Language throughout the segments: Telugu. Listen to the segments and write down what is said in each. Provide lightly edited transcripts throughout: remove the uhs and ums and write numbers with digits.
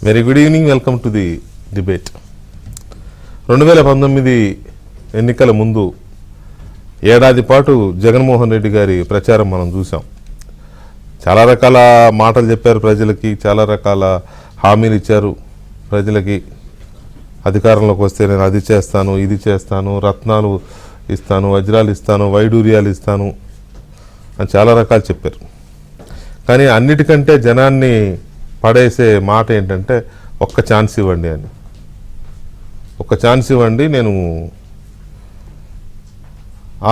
Very good evening. Welcome to the debate. 2019 ఎన్నికల ముందు ఏడాది పాటు జగన్మోహన్ రెడ్డి గారి ప్రచారం మనం చూసాం. చాలా రకాల మాటలు చెప్పారు ప్రజలకి, చాలా రకాల హామీలు ఇచ్చారు ప్రజలకి. అధికారంలోకి వస్తే నేను అది చేస్తాను, ఇది చేస్తాను, రత్నాలు ఇస్తాను, వజ్రాలు ఇస్తాను, వైడూర్యాలు ఇస్తాను అని చాలా రకాలు చెప్పారు. కానీ అన్నిటికంటే జనాన్ని పడేసే మాట ఏంటంటే ఒక్క ఛాన్స్ ఇవ్వండి అని. ఒక్క ఛాన్స్ ఇవ్వండి, నేను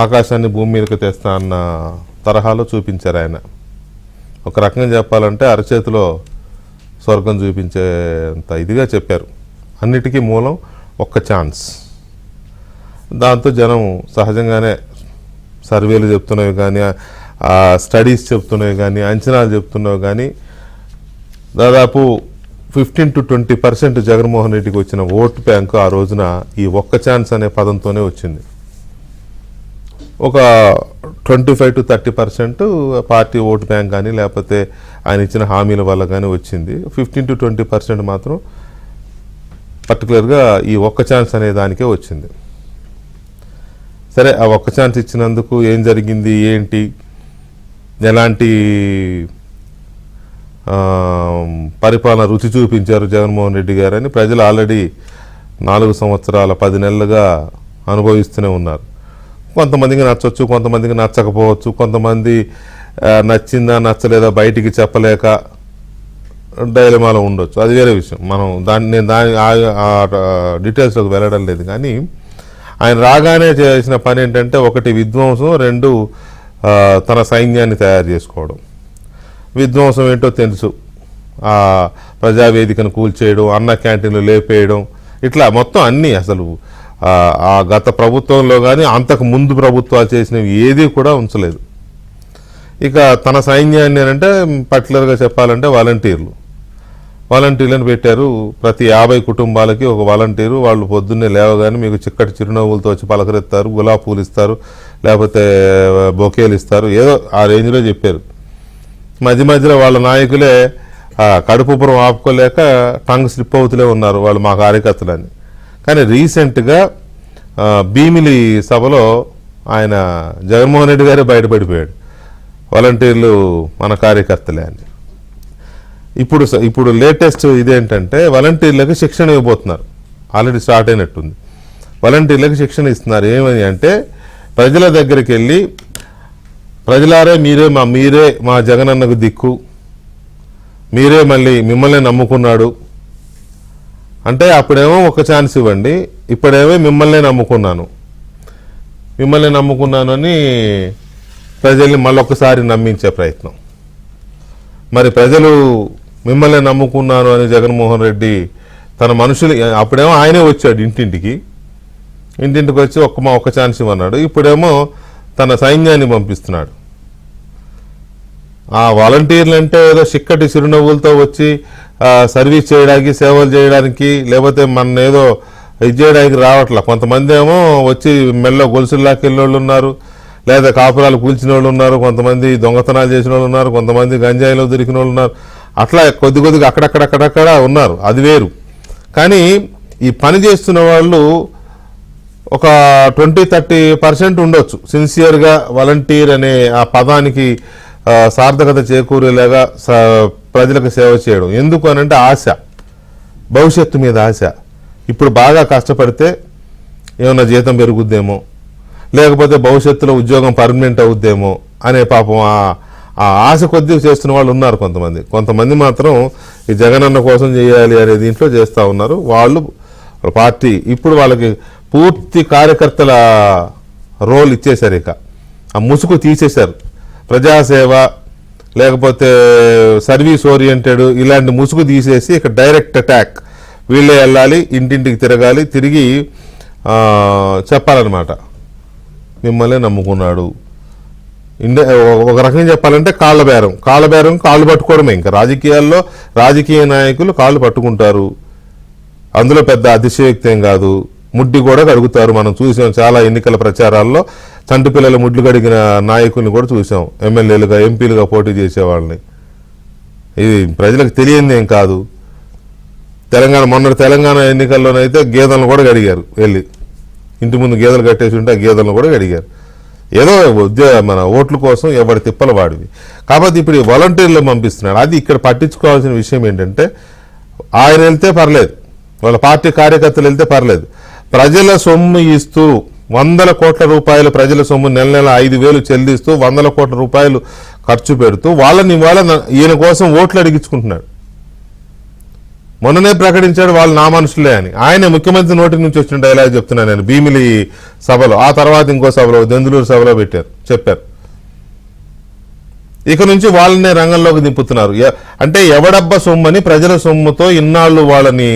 ఆకాశాన్ని భూమి మీదకి తెస్తా అన్న తరహాలో చూపించారు ఆయన. ఒక రకంగా చెప్పాలంటే అరచేతిలో స్వర్గం చూపించేంత ఇదిగా చెప్పారు. అన్నిటికీ మూలం ఒక్క ఛాన్స్. దాంతో జనం సహజంగానే సర్వేలు చెప్తున్నవి కానీ, స్టడీస్ చెప్తున్నవి కానీ, అంచనాలు చెప్తున్నవి కానీ దాదాపు 15 to 20% జగన్మోహన్ రెడ్డికి వచ్చిన ఓటు బ్యాంకు ఆ రోజున ఈ ఒక్క ఛాన్స్ అనే పదంతోనే వచ్చింది. ఒక 25 to 30% పార్టీ ఓటు బ్యాంక్ కానీ లేకపోతే ఆయన ఇచ్చిన హామీల వల్ల కానీ వచ్చింది. 15 to 20% మాత్రం పర్టికులర్గా ఈ ఒక్క ఛాన్స్ అనే దానికే వచ్చింది. సరే, ఆ ఒక్క ఛాన్స్ ఇచ్చినందుకు ఏం జరిగింది, ఏంటి, ఎలాంటి పరిపాలన రుచి చూపించారు జగన్మోహన్ రెడ్డి గారని ప్రజలు ఆల్రెడీ 4 సంవత్సరాల 10 నెలలుగా అనుభవిస్తూనే ఉన్నారు. కొంతమందికి నచ్చవచ్చు, కొంతమందికి నచ్చకపోవచ్చు, కొంతమంది నచ్చిందా నచ్చలేదా బయటికి చెప్పలేక డైలమాలో ఉండొచ్చు, అది వేరే విషయం. మనం నేను డీటెయిల్స్లోకి వెళ్ళడం లేదు. కానీ ఆయన రాగానే చేసిన పని ఏంటంటే, ఒకటి విధ్వంసం, 2 తన సైన్యాన్ని తయారు చేసుకోవడం. విధ్వంసం ఏంటో తెలుసు, ప్రజావేదికను కూల్చేయడం, అన్న క్యాంటీన్లు లేపేయడం, ఇట్లా మొత్తం అన్నీ అసలు ఆ గత ప్రభుత్వంలో కానీ అంతకు ముందు ప్రభుత్వాలు చేసినవి ఏది కూడా ఉంచలేదు. ఇక తన సైన్యాన్ని అంటే పర్టికులర్గా చెప్పాలంటే వాలంటీర్లను పెట్టారు. ప్రతి 50 కుటుంబాలకి ఒక వాలంటీరు. వాళ్ళు పొద్దున్నే లేవగానే మీకు చిక్కటి చిరునవ్వులతో వచ్చి పలకరిస్తారు, గులాబీ పూలు ఇస్తారు, లేకపోతే బొకేలు ఇస్తారు, ఏదో ఆ రేంజ్లో చెప్పారు. మధ్య మధ్యలో వాళ్ళ నాయకులే కడుపుపురం ఆపుకోలేక టంగ్ స్లిప్ అవుతూనే ఉన్నారు వాళ్ళు, మా కార్యకర్తలని. కానీ రీసెంట్గా భీమిలి సభలో ఆయన జగన్మోహన్ రెడ్డి గారే బయటపడిపోయాడు, వాలంటీర్లు మన కార్యకర్తలే అని. ఇప్పుడు లేటెస్ట్ ఇదేంటంటే వాలంటీర్లకు శిక్షణ ఇవ్వబోతున్నారు. ఆల్రెడీ స్టార్ట్ అయినట్టుంది. వాలంటీర్లకు శిక్షణ ఇస్తున్నారు. ఏమని అంటే, ప్రజల దగ్గరికి వెళ్ళి, ప్రజలారే మీరే మా జగనన్నకు దిక్కు, మీరే మళ్ళీ మిమ్మల్ని నమ్ముకున్నాడు అంటే, అప్పుడేమో ఒక ఛాన్స్ ఇవ్వండి, ఇప్పుడేమో మిమ్మల్ని నమ్ముకున్నాను అని ప్రజల్ని మళ్ళొకసారి నమ్మించే ప్రయత్నం. మరి ప్రజలు మిమ్మల్ని నమ్ముకున్నాను అని జగన్మోహన్ రెడ్డి తన మనుషులు, అప్పుడేమో ఆయనే వచ్చాడు ఇంటింటికి వచ్చి ఒక్క ఛాన్స్ ఇవ్వన్నాడు. ఇప్పుడేమో తన సైన్యాన్ని పంపిస్తున్నాడు. ఆ వాలంటీర్లు అంటే ఏదో చిక్కటి చిరునవ్వులతో వచ్చి సర్వీస్ చేయడానికి, సేవలు చేయడానికి, లేకపోతే మన ఏదో ఇది చేయడానికి రావట్లా. కొంతమంది ఏమో వచ్చి మెల్ల గొలుసుల్లాకి వెళ్ళిన వాళ్ళు ఉన్నారు, లేదా కాపురాలు కూల్చిన వాళ్ళు ఉన్నారు, కొంతమంది దొంగతనాలు చేసిన వాళ్ళు ఉన్నారు, కొంతమంది గంజాయిలో దొరికిన వాళ్ళు ఉన్నారు. అట్లా కొద్దిగా అక్కడక్కడ ఉన్నారు, అది వేరు. కానీ ఈ పని చేస్తున్న వాళ్ళు ఒక 20-30% ఉండొచ్చు సిన్సియర్గా వాలంటీర్ అనే ఆ పదానికి సార్థకత చేకూరేలాగా ప్రజలకు సేవ చేయడం. ఎందుకు అనంటే ఆశ, భవిష్యత్తు మీద ఆశ. ఇప్పుడు బాగా కష్టపడితే ఏమన్నా జీతం పెరుగుద్దేమో, లేకపోతే భవిష్యత్తులో ఉద్యోగం పర్మనెంట్ అవుద్దేమో అనే పాపం ఆ ఆశ కొద్దిగా చేస్తున్న వాళ్ళు ఉన్నారు. కొంతమంది మాత్రం ఈ జగనన్న కోసం చేయాలి అనే దీంట్లో చేస్తూ ఉన్నారు. వాళ్ళు పార్టీ ఇప్పుడు వాళ్ళకి పూర్తి కార్యకర్తల రోల్ ఇచ్చేశారు. ఇక ఆ ముసుగు తీసేశారు. ప్రజాసేవ లేకపోతే సర్వీస్ ఓరియంటెడ్ ఇలాంటి ముసుగు తీసేసి ఇక డైరెక్ట్ అటాక్, వీళ్ళే వెళ్ళాలి, ఇంటింటికి తిరగాలి, తిరిగి చెప్పాలన్నమాట మిమ్మల్ని నమ్ముకున్నాడు. ఒక రకంగా చెప్పాలంటే కాళ్ళు పట్టుకోవడమే. ఇంకా రాజకీయాల్లో రాజకీయ నాయకులు కాళ్ళు పట్టుకుంటారు, అందులో పెద్ద అతిశయోక్తి ఏం కాదు. ముడ్డి కూడా కడుగుతారు. మనం చూసాం చాలా ఎన్నికల ప్రచారాల్లో చంటి పిల్లల ముడ్లు కడిగిన నాయకుల్ని కూడా చూసాం, ఎమ్మెల్యేలుగా ఎంపీలుగా పోటీ చేసేవాళ్ళని. ఇది ప్రజలకు తెలియంది ఏం కాదు. మొన్న తెలంగాణ ఎన్నికల్లోనైతే గేదెలను కూడా గడిగారు, వెళ్ళి ఇంటి ముందు గేదెలు కట్టేసి ఉంటే ఆ గేదెలను కూడా గడిగారు. ఏదో మన ఓట్ల కోసం ఎవరి తిప్పలు వాడివి. కాబట్టి ఇప్పుడు ఈ వాలంటీర్లు పంపిస్తున్నాడు. అది ఇక్కడ పట్టించుకోవాల్సిన విషయం ఏంటంటే, ఆయన వెళ్తే పర్లేదు, వాళ్ళ పార్టీ కార్యకర్తలు వెళ్తే పర్లేదు, ప్రజల సొమ్ము ఇస్తూ 100 కోట్ల రూపాయలు ప్రజల సొమ్ము నెల 5,000 చెల్లిస్తూ 100 కోట్ల రూపాయలు ఖర్చు పెడుతూ వాళ్ళని ఈయన కోసం ఓట్లు అడిగించుకుంటున్నాడు. మొన్ననే ప్రకటించాడు వాళ్ళు నా మనుషులే అని. ఆయన ముఖ్యమంత్రి నోటి నుంచి వచ్చిన డైలాగ్ చెప్తున్నాను నేను భీమిలి సభలో, ఆ తర్వాత ఇంకో సభలో దెందులూరు సభలో చెప్పారు. ఇక నుంచి వాళ్ళనే రంగంలోకి దింపుతున్నారు. అంటే ఎవడబ్బా సొమ్మని ప్రజల సొమ్ముతో ఇన్నాళ్ళు వాళ్ళని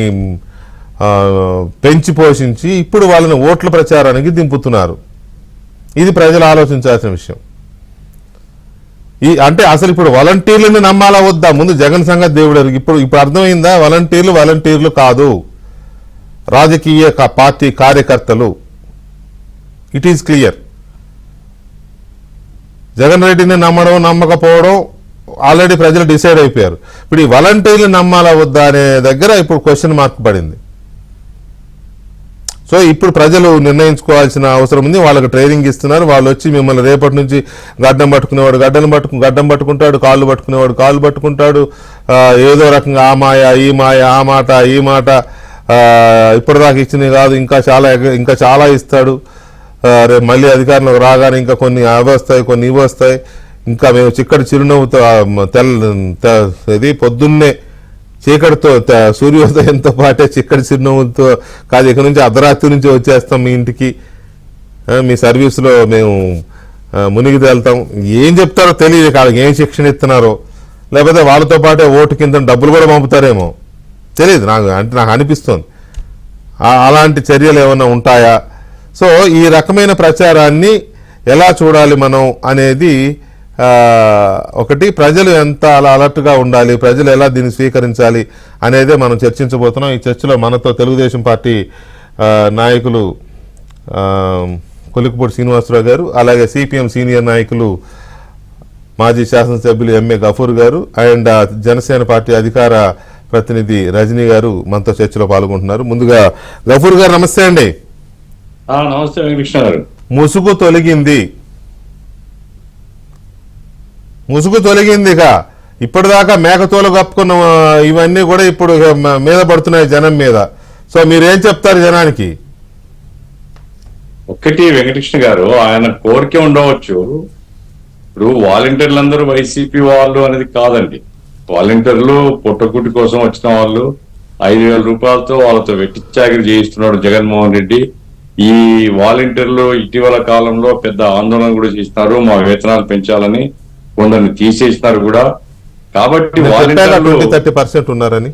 పెంచి పోషించి ఇప్పుడు వాళ్ళని ఓట్ల ప్రచారానికి దింపుతున్నారు. ఇది ప్రజలు ఆలోచించాల్సిన విషయం. అంటే అసలు ఇప్పుడు వాలంటీర్లను నమ్మాలా వద్దా? ముందు జగన్ సంగతి దేవుడు. ఇప్పుడు అర్థమైందా? వాలంటీర్లు కాదు, రాజకీయ పార్టీ కార్యకర్తలు. It is clear. జగన్ రెడ్డిని నమ్మడం నమ్మకపోవడం ఆల్రెడీ ప్రజలు డిసైడ్ అయిపోయారు. ఇప్పుడు ఈ వాలంటీర్లు నమ్మాలా వద్దా అనే దగ్గర ఇప్పుడు క్వశ్చన్ మార్క్ పడింది. సో ఇప్పుడు ప్రజలు నిర్ణయించుకోవాల్సిన అవసరం ఉంది. వాళ్ళకి ట్రైనింగ్ ఇస్తున్నారు. వాళ్ళు వచ్చి మిమ్మల్ని రేపటి నుంచి గడ్డం పట్టుకునేవాడు గడ్డం పట్టుకుంటాడు, కాళ్ళు పట్టుకునేవాడు కాళ్ళు పట్టుకుంటాడు. ఏదో రకంగా ఆ మాయ ఈ మాయ, ఆ మాట ఈ మాట, ఇప్పటిదాకా ఇచ్చినవి కాదు ఇంకా చాలా ఇస్తాడు. రేపు మళ్ళీ అధికారంలోకి రాగానే ఇంకా కొన్ని అవి వస్తాయి, కొన్ని ఇవి వస్తాయి. ఇంకా మేము చిక్కటి చిరునవ్వుతో ఇది పొద్దున్నే చీకటితో సూర్యోదయంతో పాటే చిక్కటి చిరునవ్వులతో కాదు, ఇక నుంచి అర్ధరాత్రి నుంచి వచ్చేస్తాం మీ ఇంటికి, మీ సర్వీసులో మేము మునిగి తేలుతాం. ఏం చెప్తారో తెలియదు, వాళ్ళకి ఏం శిక్షణ ఇస్తున్నారో, లేకపోతే వాళ్ళతో పాటే ఓటు కింద డబ్బులు కూడా పంపుతారేమో తెలియదు. నాకు అనిపిస్తుంది అలాంటి చర్యలు ఏమైనా ఉంటాయా. సో ఈ రకమైన ప్రచారాన్ని ఎలా చూడాలి మనం అనేది ఒకటి, ప్రజలు ఎంత అలా అలర్ట్గా ఉండాలి, ప్రజలు ఎలా దీన్ని స్వీకరించాలి అనేదే మనం చర్చించబోతున్నాం. ఈ చర్చలో మనతో తెలుగుదేశం పార్టీ నాయకులు కొలికపూడి శ్రీనివాసరావు గారు, అలాగే సిపిఎం సీనియర్ నాయకులు మాజీ శాసనసభ్యులు ఎంఏ గఫూర్ గారు అండ్ జనసేన పార్టీ అధికార ప్రతినిధి రజనీ గారు మనతో చర్చలో పాల్గొంటున్నారు. ముందుగా గఫూర్ గారు నమస్తే అండి. నమస్తే వెంకటకృష్ణ గారు. ముసుగు తొలగింది. ఇక ఇప్పటిదాకా మేకతోలు కప్పుకున్న ఇవన్నీ కూడా ఇప్పుడు మీద పడుతున్నాయి జనం మీద. సో మీరేం చెప్తారు జనానికి? ఒక్కటి వెంకటకృష్ణ గారు, ఆయన కోరిక ఉండవచ్చు. ఇప్పుడు వాలంటీర్లందరూ వైసీపీ వాళ్ళు అనేది కాదండి. వాలంటీర్లు పుట్టకుటి కోసం వచ్చిన వాళ్ళు 5,000 రూపాయలతో వాళ్ళతో వెట్టిచాకిరి చేయిస్తున్నాడు జగన్మోహన్ రెడ్డి. ఈ వాలంటీర్లు ఇటీవల కాలంలో పెద్ద ఆందోళన కూడా చేస్తున్నారు, మా వేతనాలు పెంచాలని, కొందరిని తీసేసినారు కూడా. కాబట్టి వాలంటీర్లు 30% ఉన్నారని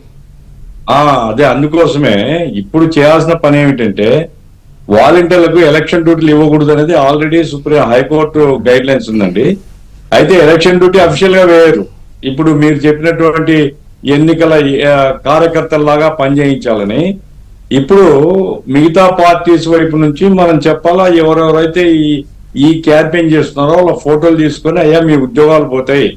అదే అందుకోసమే ఇప్పుడు చేయాల్సిన పని ఏమిటంటే, వాలంటీర్లకు ఎలక్షన్ డ్యూటీలు ఇవ్వకూడదు అనేది ఆల్రెడీ హైకోర్టు గైడ్ లైన్స్ ఉందండి. అయితే ఎలక్షన్ డ్యూటీ అఫీషియల్ గా వేయరు. ఇప్పుడు మీరు చెప్పినటువంటి ఎన్నికల కార్యకర్తల్లాగా పనిచేయించాలని ఇప్పుడు మిగతా పార్టీస్ వైపు నుంచి మనం చెప్పాలా, ఎవరెవరైతే ఈ క్యాంపెయిన్ చేస్తున్నారో వాళ్ళ ఫోటోలు తీసుకొని, అయ్యా మీ ఉద్యోగాలు పోతాయి,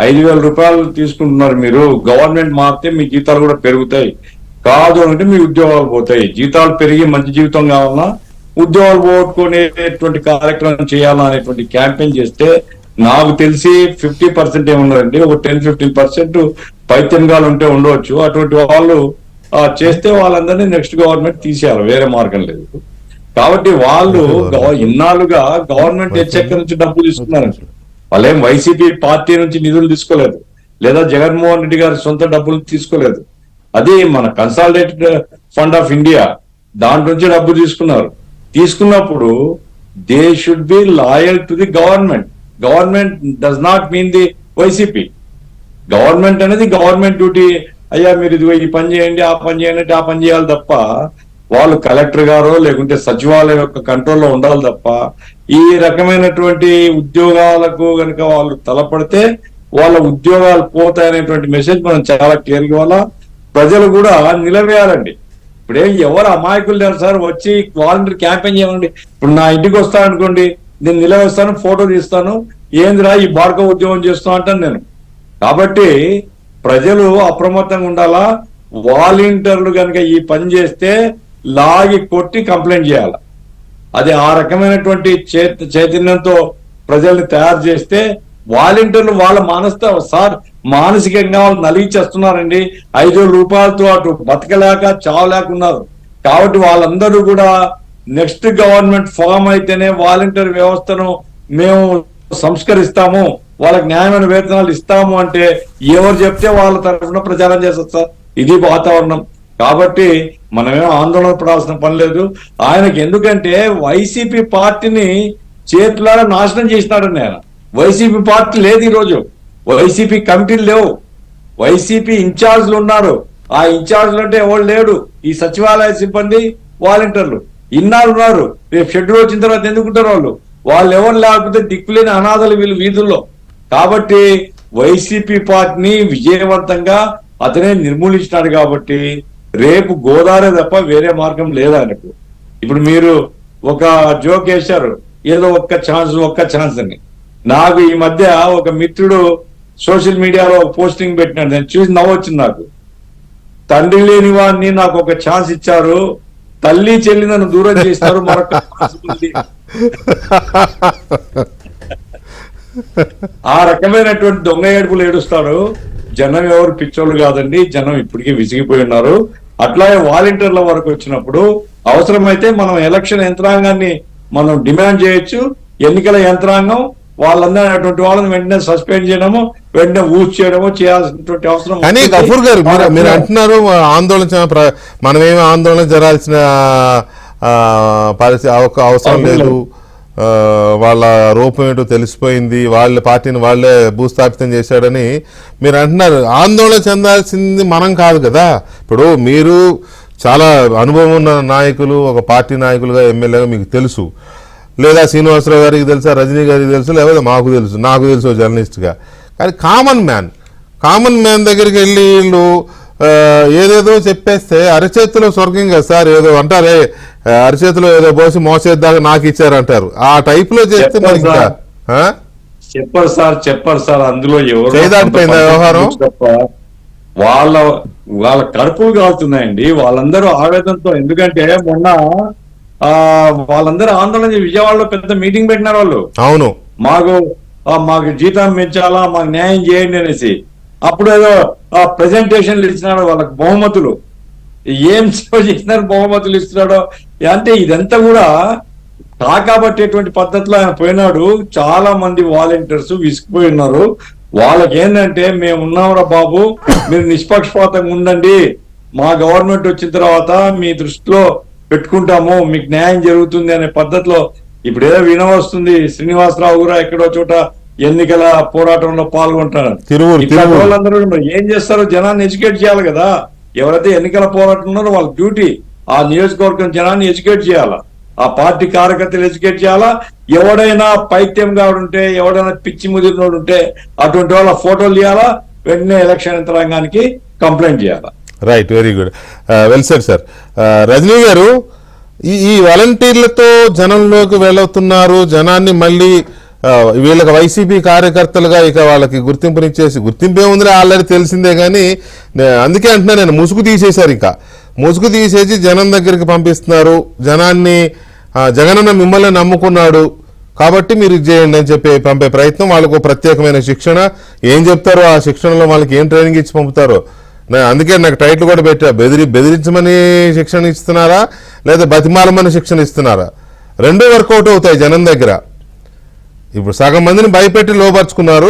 5,000 రూపాయలు తీసుకుంటున్నారు మీరు, గవర్నమెంట్ మారితే మీ జీతాలు కూడా పెరుగుతాయి, కాదు అంటే మీ ఉద్యోగాలు పోతాయి, జీతాలు పెరిగి మంచి జీవితం కావాలన్నా ఉద్యోగాలు పోగొట్టుకునేటువంటి కార్యక్రమం చేయాలా అనేటువంటి క్యాంపెయిన్ చేస్తే నాకు తెలిసి 50% ఏమున్నారండి, ఒక 10-15% పైత్యంగాలు ఉంటే ఉండవచ్చు. అటువంటి వాళ్ళు చేస్తే వాళ్ళందరినీ నెక్స్ట్ గవర్నమెంట్ తీసేయాలి, వేరే మార్గం లేదు. కాబట్టి వాళ్ళు ఇన్నాళ్ళుగా గవర్నమెంట్ ఎచ్చక్క నుంచి డబ్బులు తీసుకున్నారండి. వాళ్ళేం వైసీపీ పార్టీ నుంచి నిధులు తీసుకోలేదు, లేదా జగన్మోహన్ రెడ్డి గారి సొంత డబ్బులు తీసుకోలేదు. అది మన కన్సాలిడేటెడ్ ఫండ్ ఆఫ్ ఇండియా దాంట్ నుంచి డబ్బు తీసుకున్నారు. తీసుకున్నప్పుడు they should be loyal to the government. Government does not mean the YCP. Government అనేది గవర్నమెంట్ డ్యూటీ. అయ్యా మీరు ఇది ఈ పని చేయండి, ఆ పని చేయండి అంటే ఆ పని చేయాలి తప్ప, వాళ్ళు కలెక్టర్ గారో లేకుంటే సచివాలయం యొక్క కంట్రోల్లో ఉండాలి తప్ప, ఈ రకమైనటువంటి ఉద్యోగాలకు కనుక వాళ్ళు తలపడితే వాళ్ళ ఉద్యోగాలు పోతాయనేటువంటి మెసేజ్ మనం చాలా క్లియర్ ఇవ్వాలా. ప్రజలు కూడా నిలవేయాలండి. ఇప్పుడే ఎవరు అమాయకులు లేరు సార్, వచ్చి వాలంటీర్ క్యాంపెయిన్ చేయండి. ఇప్పుడు నా ఇంటికి వస్తాను అనుకోండి, నేను నిలవేస్తాను, ఫోటో తీస్తాను, ఏందిరా ఈ బార్కో ఉద్యోగం చేస్తాను అంటాను నేను. కాబట్టి ప్రజలు అప్రమత్తంగా ఉండాలా. వాలంటీర్లు కనుక ఈ పని చేస్తే లాగి కొట్టి కంప్లైంట్ చేయాలి. అది ఆ రకమైనటువంటి చైతన్యంతో ప్రజల్ని తయారు చేస్తే వాలంటీర్లు వాళ్ళ మానసికంగా వాళ్ళు నలిగిచేస్తున్నారండి. 5,000 రూపాయలతో అటు బతకలేక చావలేకున్నారు. కాబట్టి వాళ్ళందరూ కూడా నెక్స్ట్ గవర్నమెంట్ ఫామ్ అయితేనే వాలంటీర్ వ్యవస్థను మేము సంస్కరిస్తాము, వాళ్ళకి న్యాయమైన వేతనాలు ఇస్తాము అంటే ఎవరు చెప్తే వాళ్ళ తరఫున ప్రచారం చేస్తారు సార్. ఇది వాతావరణం. కాబట్టి మనమేం ఆందోళన పడాల్సిన పని లేదు ఆయనకి. ఎందుకంటే వైసీపీ పార్టీని చేతులారా నాశనం చేసినాడండి ఆయన. వైసీపీ పార్టీ లేదు ఈరోజు, వైసీపీ కమిటీలు లేవు, వైసీపీ ఇన్ఛార్జ్లు ఉన్నారు. ఆ ఇన్ఛార్జ్లు అంటే ఎవరు లేడు, ఈ సచివాలయ సిబ్బంది వాలంటీర్లు ఇన్నాళ్ళు ఉన్నారు. రేపు షెడ్యూల్ వచ్చిన తర్వాత ఎందుకుంటారు వాళ్ళు ఎవరు లేకపోతే దిక్కులేని అనాథలు వీళ్ళు వీధుల్లో. కాబట్టి వైసీపీ పార్టీని విజయవంతంగా అతనే నిర్మూలించినాడు. కాబట్టి రేపు గోదావరి తప్ప వేరే మార్గం లేదు ఆయనకు. ఇప్పుడు మీరు ఒక జోక్ వేశారు, ఏదో ఒక్క ఛాన్స్ అని. నాకు ఈ మధ్య ఒక మిత్రుడు సోషల్ మీడియాలో పోస్టింగ్ పెట్టినాడు, నేను చూసి నవ్వొచ్చింది నాకు. తండ్రి లేని వాడిని నాకు ఒక ఛాన్స్ ఇచ్చారు, తల్లి చెల్లి నన్ను దూరం చేస్తారు, మరొక ఆ రకమైనటువంటి దొంగ ఏడుపులు ఏడుస్తాడు. జనం ఎవరు పిచ్చోళ్ళు కాదండి, జనం ఇప్పటికీ విసిగిపోయి ఉన్నారు. అట్లాగే వాలంటీర్ల వరకు వచ్చినప్పుడు అవసరమైతే మనం ఎలక్షన్ యంత్రాంగాన్ని మనం డిమాండ్ చేయొచ్చు. ఎన్నికల యంత్రాంగం వాళ్ళందరూ వాళ్ళని వెంటనే సస్పెండ్ చేయడము, వెంటనే ఊస్ చేయడము చేయాల్సినటువంటి అవసరం. కానీ గఫూర్ గారు మీరు అంటున్నారు ఆందోళన, మనమేమి ఆందోళన జరాల్సిన అవసరం లేదు, వాళ్ళ రూపం ఏంటో తెలిసిపోయింది, వాళ్ళ పార్టీని వాళ్ళే భూస్థాపితం చేశాడని మీరు అంటున్నారు. ఆందోళన చెందాల్సింది మనం కాదు కదా. ఇప్పుడు మీరు చాలా అనుభవం ఉన్న నాయకులు, ఒక పార్టీ నాయకులుగా ఎమ్మెల్యేగా మీకు తెలుసు, లేదా శ్రీనివాసరావు గారికి తెలుసా, రజనీ గారికి తెలుసు, లేదా మాకు తెలుసు, నాకు తెలుసు జర్నలిస్ట్గా. కానీ కామన్ మ్యాన్ దగ్గరికి వెళ్ళి వీళ్ళు ఏదేదో చెప్పేస్తే అరచేతిలో స్వర్గం కదా సార్. ఏదో అంటారే, అరచేతిలో ఏదో పోసి మోసేద్దాకా నాకు ఇచ్చారంటారు. ఆ టైప్ లో చేస్తే మనకి చెప్పరు సార్ అందులో ఎవరు చేయదాటిపోయింది వ్యవహారం. వాళ్ళ కడుపులు కాలుతున్నాయండి వాళ్ళందరూ ఆవేదనతో. ఎందుకంటే మొన్న వాళ్ళందరూ ఆందోళన విజయవాడలో పెద్ద మీటింగ్ పెట్టినారు వాళ్ళు. అవును, మాకు జీతం పెంచాలా, మాకు న్యాయం చేయండి అనేసి. అప్పుడు ఏదో ప్రెజెంటేషన్లు ఇచ్చినాడు వాళ్ళకి బహుమతులు. ఏం సేవ చేసినారు బహుమతులు ఇస్తున్నాడో అంటే ఇదంతా కూడా కాకబట్టేటువంటి పద్ధతిలో ఆయన పోయినాడు. చాలా మంది వాలంటీర్స్ విసిగిపోయి ఉన్నారు. వాళ్ళకి ఏంటంటే మేము ఉన్నాంరా బాబు, మీరు నిష్పక్షపాతంగా ఉండండి, మా గవర్నమెంట్ వచ్చిన తర్వాత మీ దృష్టిలో పెట్టుకుంటాము, మీకు న్యాయం జరుగుతుంది అనే పద్ధతిలో. ఇప్పుడు ఏదో వినవస్తుంది, శ్రీనివాసరావు కూడా ఎక్కడో చోట ఎన్నికల పోరాటంలో పాల్గొంటున్నారు. వాళ్ళందరూ ఏం చేస్తారు, జనాన్ని ఎడ్యుకేట్ చేయాలి కదా. ఎవరైతే ఎన్నికల పోరాటం ఉన్నారో వాళ్ళ డ్యూటీ ఆ నియోజకవర్గం జనాన్ని ఎడ్యుకేట్ చేయాలా, ఆ పార్టీ కార్యకర్తలు ఎడ్యుకేట్ చేయాలా. ఎవడైనా పైత్యంగా ఉంటే, ఎవడైనా పిచ్చి ముదిరినోడు ఉంటే అటువంటి వాళ్ళ ఫోటోలు తీయాలా, వెంటనే ఎలక్షన్ యంత్రాంగానికి కంప్లైంట్ చేయాలా. Right, very good, well said sir. Rajini garu, ఈ వాలంటీర్లతో జనంలోకి వెళుతున్నారు, జనాన్ని మళ్ళీ వీళ్ళకి వైసీపీ కార్యకర్తలుగా ఇక వాళ్ళకి గుర్తింపునిచ్చేసి, గుర్తింపే ఉందిలే ఆల్రెడీ తెలిసిందే, కానీ అందుకే అంటున్నా నేను, ముసుగు తీసేశారు. ఇంకా ముసుగు తీసేసి జనం దగ్గరికి పంపిస్తున్నారు. జనాన్ని జగనన్న మిమ్మల్ని నమ్ముకున్నాడు కాబట్టి మీరు ఇది చేయండి అని చెప్పి పంపే ప్రయత్నం. వాళ్ళకు ప్రత్యేకమైన శిక్షణ ఏం చెప్తారో ఆ శిక్షణలో వాళ్ళకి ఏం ట్రైనింగ్ ఇచ్చి పంపుతారో. అందుకే నాకు టైటిల్ కూడా పెట్టా, బెదిరించమని శిక్షణ ఇస్తున్నారా లేదా బతిమాలమని శిక్షణ ఇస్తున్నారా, రెండూ వర్కౌట్ అవుతాయి జనం దగ్గర. ఇప్పుడు సగం మందిని భయపెట్టి లోపరుచుకున్నారు,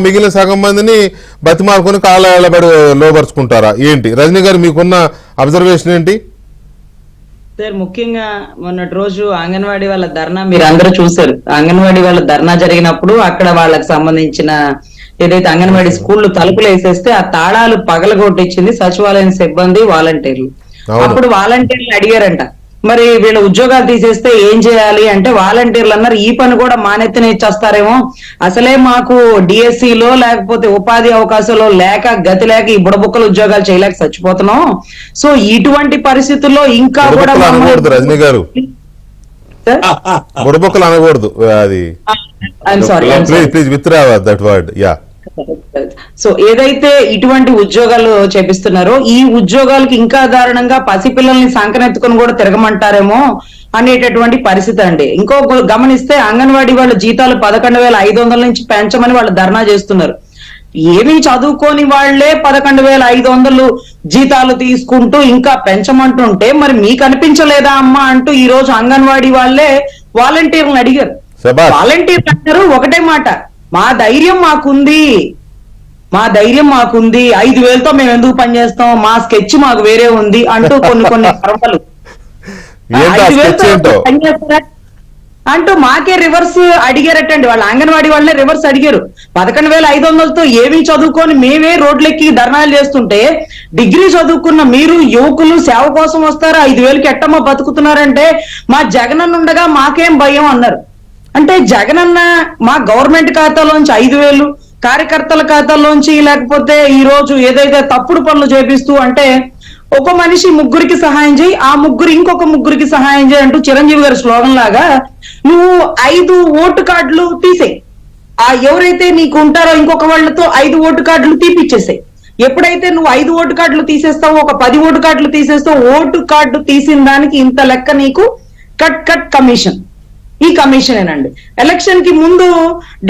మిగిలిన సగం మందిని బతిమాలుకొని కాళ్ళబడి లోపరుచుకుంటారా ఏంటి? రజనీ గారు, మీకున్న అబ్జర్వేషన్ ఏంటి? సార్, ముఖ్యంగా మొన్నటి రోజు అంగన్వాడీ వాళ్ళ ధర్నా మీరు అందరూ చూసారు. అంగన్వాడీ వాళ్ళ ధర్నా జరిగినప్పుడు అక్కడ వాళ్ళకి సంబంధించిన ఏదైతే అంగన్వాడీ స్కూళ్ళు తలుపులు వేసేస్తే ఆ తాళాలు పగలగొట్టించింది సచివాలయం సిబ్బంది, వాలంటీర్లు. అప్పుడు వాలంటీర్లు అడిగారంట, మరి వీళ్ళ ఉద్యోగాలు తీసేస్తే ఏం చేయాలి అంటే వాలంటీర్లు అన్నారు, ఈ పని కూడా మానెత్తిన ఇచ్చేస్తారేమో, అసలే మాకు డిఎస్సిలో లేకపోతే ఉపాధి అవకాశాలు లేక గతి లేక ఈ బుడబుక్కల ఉద్యోగాలు చేయలేక చచ్చిపోతున్నాం. సో ఇటువంటి పరిస్థితుల్లో ఇంకా కూడా రజనీ గారు బుడబుక్కలు అనకూడదు, అది sorry please withdraw that word. Yeah, so ఏదైతే ఇటువంటి ఉద్యోగాలు చేపిస్తున్నారో ఈ ఉద్యోగాలకి ఇంకా దారుణంగా పసిపిల్లల్ని సంకనెత్తుకొని కూడా తిరగమంటారేమో అనేటటువంటి పరిస్థితి అండి. ఇంకో గమనిస్తే అంగన్వాడీ వాళ్ళ జీతాలు 11,500 నుంచి పెంచమని వాళ్ళు ధర్నా చేస్తున్నారు. ఏమీ చదువుకోని వాళ్లే 11,500 జీతాలు తీసుకుంటూ ఇంకా పెంచమంటుంటే మరి మీకు అనిపించలేదా అమ్మా అంటూ ఈ రోజు అంగన్వాడీ వాళ్ళే వాలంటీర్లను అడిగారు. వాలంటీర్లు అంటారు ఒకటే మాట, మా ధైర్యం మాకుంది, 5,000తో మేము ఎందుకు పనిచేస్తాం, మా స్కెచ్ మాకు వేరే ఉంది అంటూ కొన్ని పర్వాలు పనిచేస్తారా అంటూ మాకే రివర్స్ అడిగారటండి. వాళ్ళ అంగన్వాడీ వాళ్ళే రివర్స్ అడిగారు. 11,500తో ఏమీ చదువుకొని మేమే రోడ్లెక్కి ధర్నాలు చేస్తుంటే డిగ్రీ చదువుకున్న మీరు యువకులు సేవ కోసం వస్తారు, 5,000కి ఎట్టమ్మా బతుకుతున్నారంటే మా జగనన్న ఉండగా మాకేం భయం అన్నారు. అంటే జగనన్న మా గవర్నమెంట్ ఖాతాలోంచి 5,000 కార్యకర్తల ఖాతాలోంచి, లేకపోతే ఈ రోజు ఏదైతే తప్పుడు పనులు చేపిస్తూ అంటే ఒక మనిషి ముగ్గురికి సహాయం చేయి, ఆ ముగ్గురు ఇంకొక ముగ్గురికి సహాయం చేయి అంటూ చిరంజీవి గారి స్లోగన్ లాగా నువ్వు 5 ఓటు కార్డులు తీసేయి, ఆ ఎవరైతే నీకు ఉంటారో ఇంకొక వాళ్ళతో 5 ఓటు కార్డులు తీపిచ్చేసాయి. ఎప్పుడైతే నువ్వు 5 ఓటు కార్డులు తీసేస్తావో, ఒక 10 ఓటు కార్డులు తీసేస్తావు, ఓటు కార్డు తీసిన దానికి ఇంత లెక్క నీకు కట్ కమిషన్. ఈ కమిషనేనండి. ఎలక్షన్ కి ముందు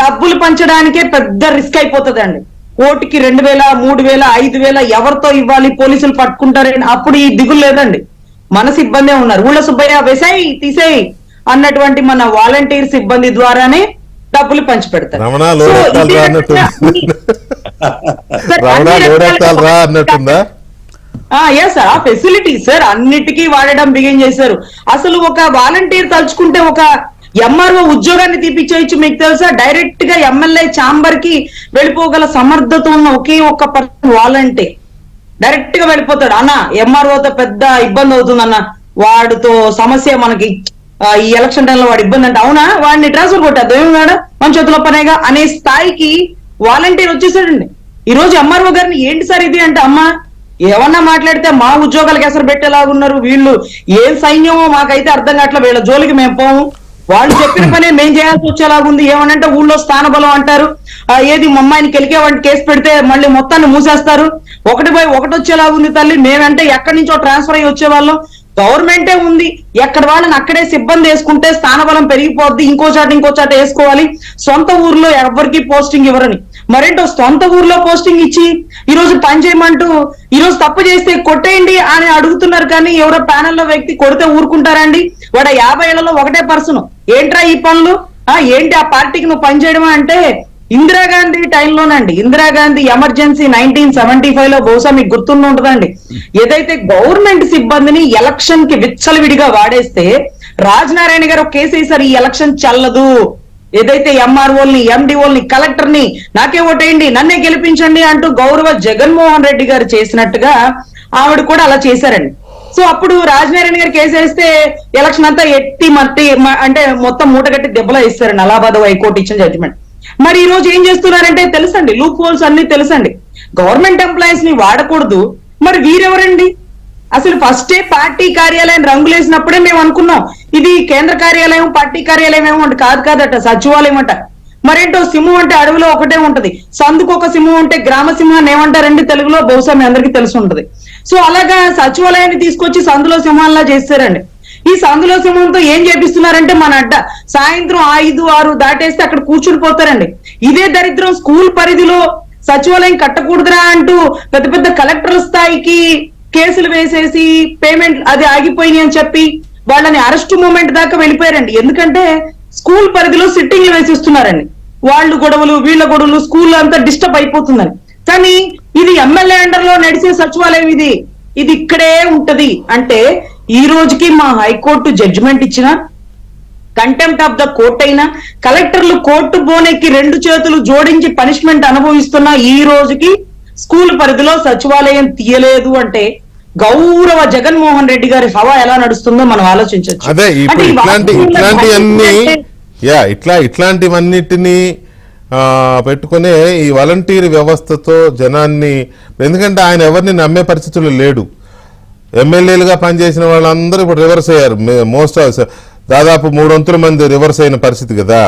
డబ్బులు పంచడానికే పెద్ద రిస్క్ అయిపోతుందండి. ఓటుకి 2,000, 3,000, 5,000 ఎవరితో ఇవ్వాలి, పోలీసులు పట్టుకుంటారని అప్పుడు ఈ దిగులు లేదండి. మన సిబ్బందే ఉన్నారు. ఊళ్ళ సుబ్బయ్య వేసాయి తీసేయి అన్నటువంటి మన వాలంటీర్ సిబ్బంది ద్వారానే డబ్బులు పంచి పెడతారు. సార్ ఆ ఫెసిలిటీ సార్ అన్నిటికీ వాడడం బిగిన్ చేశారు. అసలు ఒక వాలంటీర్ తలుచుకుంటే ఒక ఎంఆర్ఓ ఉద్యోగాన్ని తీపిచ్చేయచ్చు. మీకు తెలుసా, డైరెక్ట్ గా ఎమ్మెల్యే ఛాంబర్ కి వెళ్ళిపోగల సమర్థత ఉన్న ఒకే ఒక్క పర్సన్ వాలంటీర్. డైరెక్ట్ గా వెళ్ళిపోతాడు. అన్న ఎంఆర్ఓతో పెద్ద ఇబ్బంది అవుతుంది అన్న, వాడితో సమస్య మనకి ఈ ఎలక్షన్ టైంలో వాడి ఇబ్బంది అంటే, అవునా వాడిని ట్రాన్స్ఫర్ కొట్టేద్దాం ఏమన్నాడు మన చేతిలో పనేగా అనే స్థాయికి వాలంటీర్ వచ్చేసాడండి. ఈ రోజు ఎంఆర్ఓ గారిని ఏంటి సార్ ఇది అంటే, అమ్మా ఏమన్నా మాట్లాడితే మా ఉద్యోగాలకు ఎసరు పెట్టేలాగున్నారు వీళ్ళు, ఏం సైన్యమో మాకైతే అర్థం కావట్లే, వీళ్ళ జోలికి మేము పోము, వాళ్ళు చెప్పిన పనే మేం చేయాల్సి వచ్చేలాగుంది. ఏమనంటే ఊళ్ళో స్థానబలం అంటారు, ఏది అమ్మాయిని కెలికేవాడిని కేసు పెడితే మళ్ళీ మొత్తాన్ని మూసేస్తారు, 1/1 వచ్చేలాగుంది తల్లి, మేమంటే ఎక్కడి నుంచో ట్రాన్స్ఫర్ అయ్యి వచ్చేవాళ్ళం, గవర్నమెంటే ఉంది, ఎక్కడ వాళ్ళని అక్కడే సిబ్బంది వేసుకుంటే స్థానబలం పెరిగిపోద్ది, ఇంకో చాట వేసుకోవాలి, సొంత ఊర్లో ఎవరికి పోస్టింగ్ ఇవ్వరని. మరేంటో సొంత ఊర్లో పోస్టింగ్ ఇచ్చి ఈ రోజు పని చేయమంటూ ఈ రోజు తప్పు చేస్తే కొట్టేయండి అని అడుగుతున్నారు. కానీ ఎవరో ప్యానెల్లో వ్యక్తి కొడితే ఊరుకుంటారండి? వాడు 50 ఏళ్లలో ఒకటే పర్సన్, ఏంట్రా ఈ పనులు, ఏంటి ఆ పార్టీకి నువ్వు పనిచేయడమా అంటే, ఇందిరాగాంధీ టైంలోనండి, ఇందిరాగాంధీ ఎమర్జెన్సీ 1975లో బహుశా మీకు గుర్తుండి ఉంటుందండి, ఏదైతే గవర్నమెంట్ సిబ్బందిని ఎలక్షన్ కి విచ్చలవిడిగా వాడేస్తే రాజనారాయణ గారు ఒక కేసు వేశారు, ఈ ఎలక్షన్ చెల్లదు, ఏదైతే ఎంఆర్ఓల్ని, ఎండిఓల్ని, కలెక్టర్ని నాకే ఓటేయండి, నన్నే గెలిపించండి అంటూ గౌరవ జగన్మోహన్ రెడ్డి గారు చేసినట్టుగా ఆవిడ కూడా అలా చేశారండి. సో అప్పుడు రాజనారాయణ గారు కేసు వేస్తే ఎలక్షన్ అంతా మట్టి అంటే మొత్తం మూటగట్టి దెబ్బలో ఇస్తారండి, అలహాబాద్ హైకోర్టు ఇచ్చిన జడ్జిమెంట్. మరి ఈ రోజు ఏం చేస్తున్నారంటే తెలుసండి, లూప్ హోల్స్ అన్ని తెలుసండి, గవర్నమెంట్ ఎంప్లాయీస్ ని వాడకూడదు. మరి వీరెవరండి? అసలు ఫస్టే పార్టీ కార్యాలయం రంగులేసినప్పుడే మేము అనుకున్నాం ఇది కేంద్ర కార్యాలయం, పార్టీ కార్యాలయం ఏమో అంటే, కాదట సచివాలయం అంట. మరేంటో సింహం అంటే అడవిలో ఒకటే ఉంటది, సందుకు ఒక సింహం ఉంటే గ్రామ సింహాన్ని ఏమంటారండి తెలుగులో, బహుశా మీ అందరికీ తెలిసి ఉంటది. సో అలాగా సచివాలయాన్ని తీసుకొచ్చి సందులో సింహాల్లా చేస్తారండి. ఈ సందులో సింహంతో ఏం చేపిస్తున్నారంటే మన అడ్డ సాయంత్రం 5, 6 దాటేస్తే అక్కడ కూర్చుని పోతారండి. ఇదే దరిద్రం స్కూల్ పరిధిలో సచివాలయం కట్టకూడదురా అంటూ పెద్ద పెద్ద కలెక్టర్ స్థాయికి కేసులు వేసేసి పేమెంట్ అది ఆగిపోయినాయి అని చెప్పి వాళ్ళని అరెస్ట్ మూమెంట్ దాకా వెళ్ళిపోయారండి. ఎందుకంటే స్కూల్ పరిధిలో సిట్టింగ్లు వేసిస్తున్నారండి, వాళ్ళు గొడవలు వీళ్ళ గొడవలు, స్కూల్ అంతా డిస్టర్బ్ అయిపోతుందని. కానీ ఇది ఎమ్మెల్యే అండర్ లో నడిచే సచివాలయం, ఇది ఇక్కడే ఉంటది అంటే, ఈ రోజుకి మా హైకోర్టు జడ్జిమెంట్ ఇచ్చిన, కంటెంప్ట్ ఆఫ్ ద కోర్ట్ అయినా, కలెక్టర్లు కోర్టు బోనెక్కి 2 చేతులు జోడించి పనిష్మెంట్ అనుభవిస్తున్నా ఈ రోజుకి స్కూల్ పరిధిలో సచివాలయం తీయలేదు అంటే గౌరవ జగన్మోహన్ రెడ్డి గారి హవా ఎలా నడుస్తుందో మనం ఆలోచించవచ్చు. అదే ఇట్లాంటివన్నిటిని పెట్టుకునే ఈ వాలంటీర్ వ్యవస్థతో జనాన్ని, ఎందుకంటే ఆయన ఎవరిని నమ్మే పరిస్థితుల్లో లేడు. ఎమ్మెల్యేలుగా పనిచేసిన వాళ్ళందరూ ఇప్పుడు రివర్స్ అయ్యారు, దాదాపు 300 మంది రివర్స్ అయిన పరిస్థితి కదా.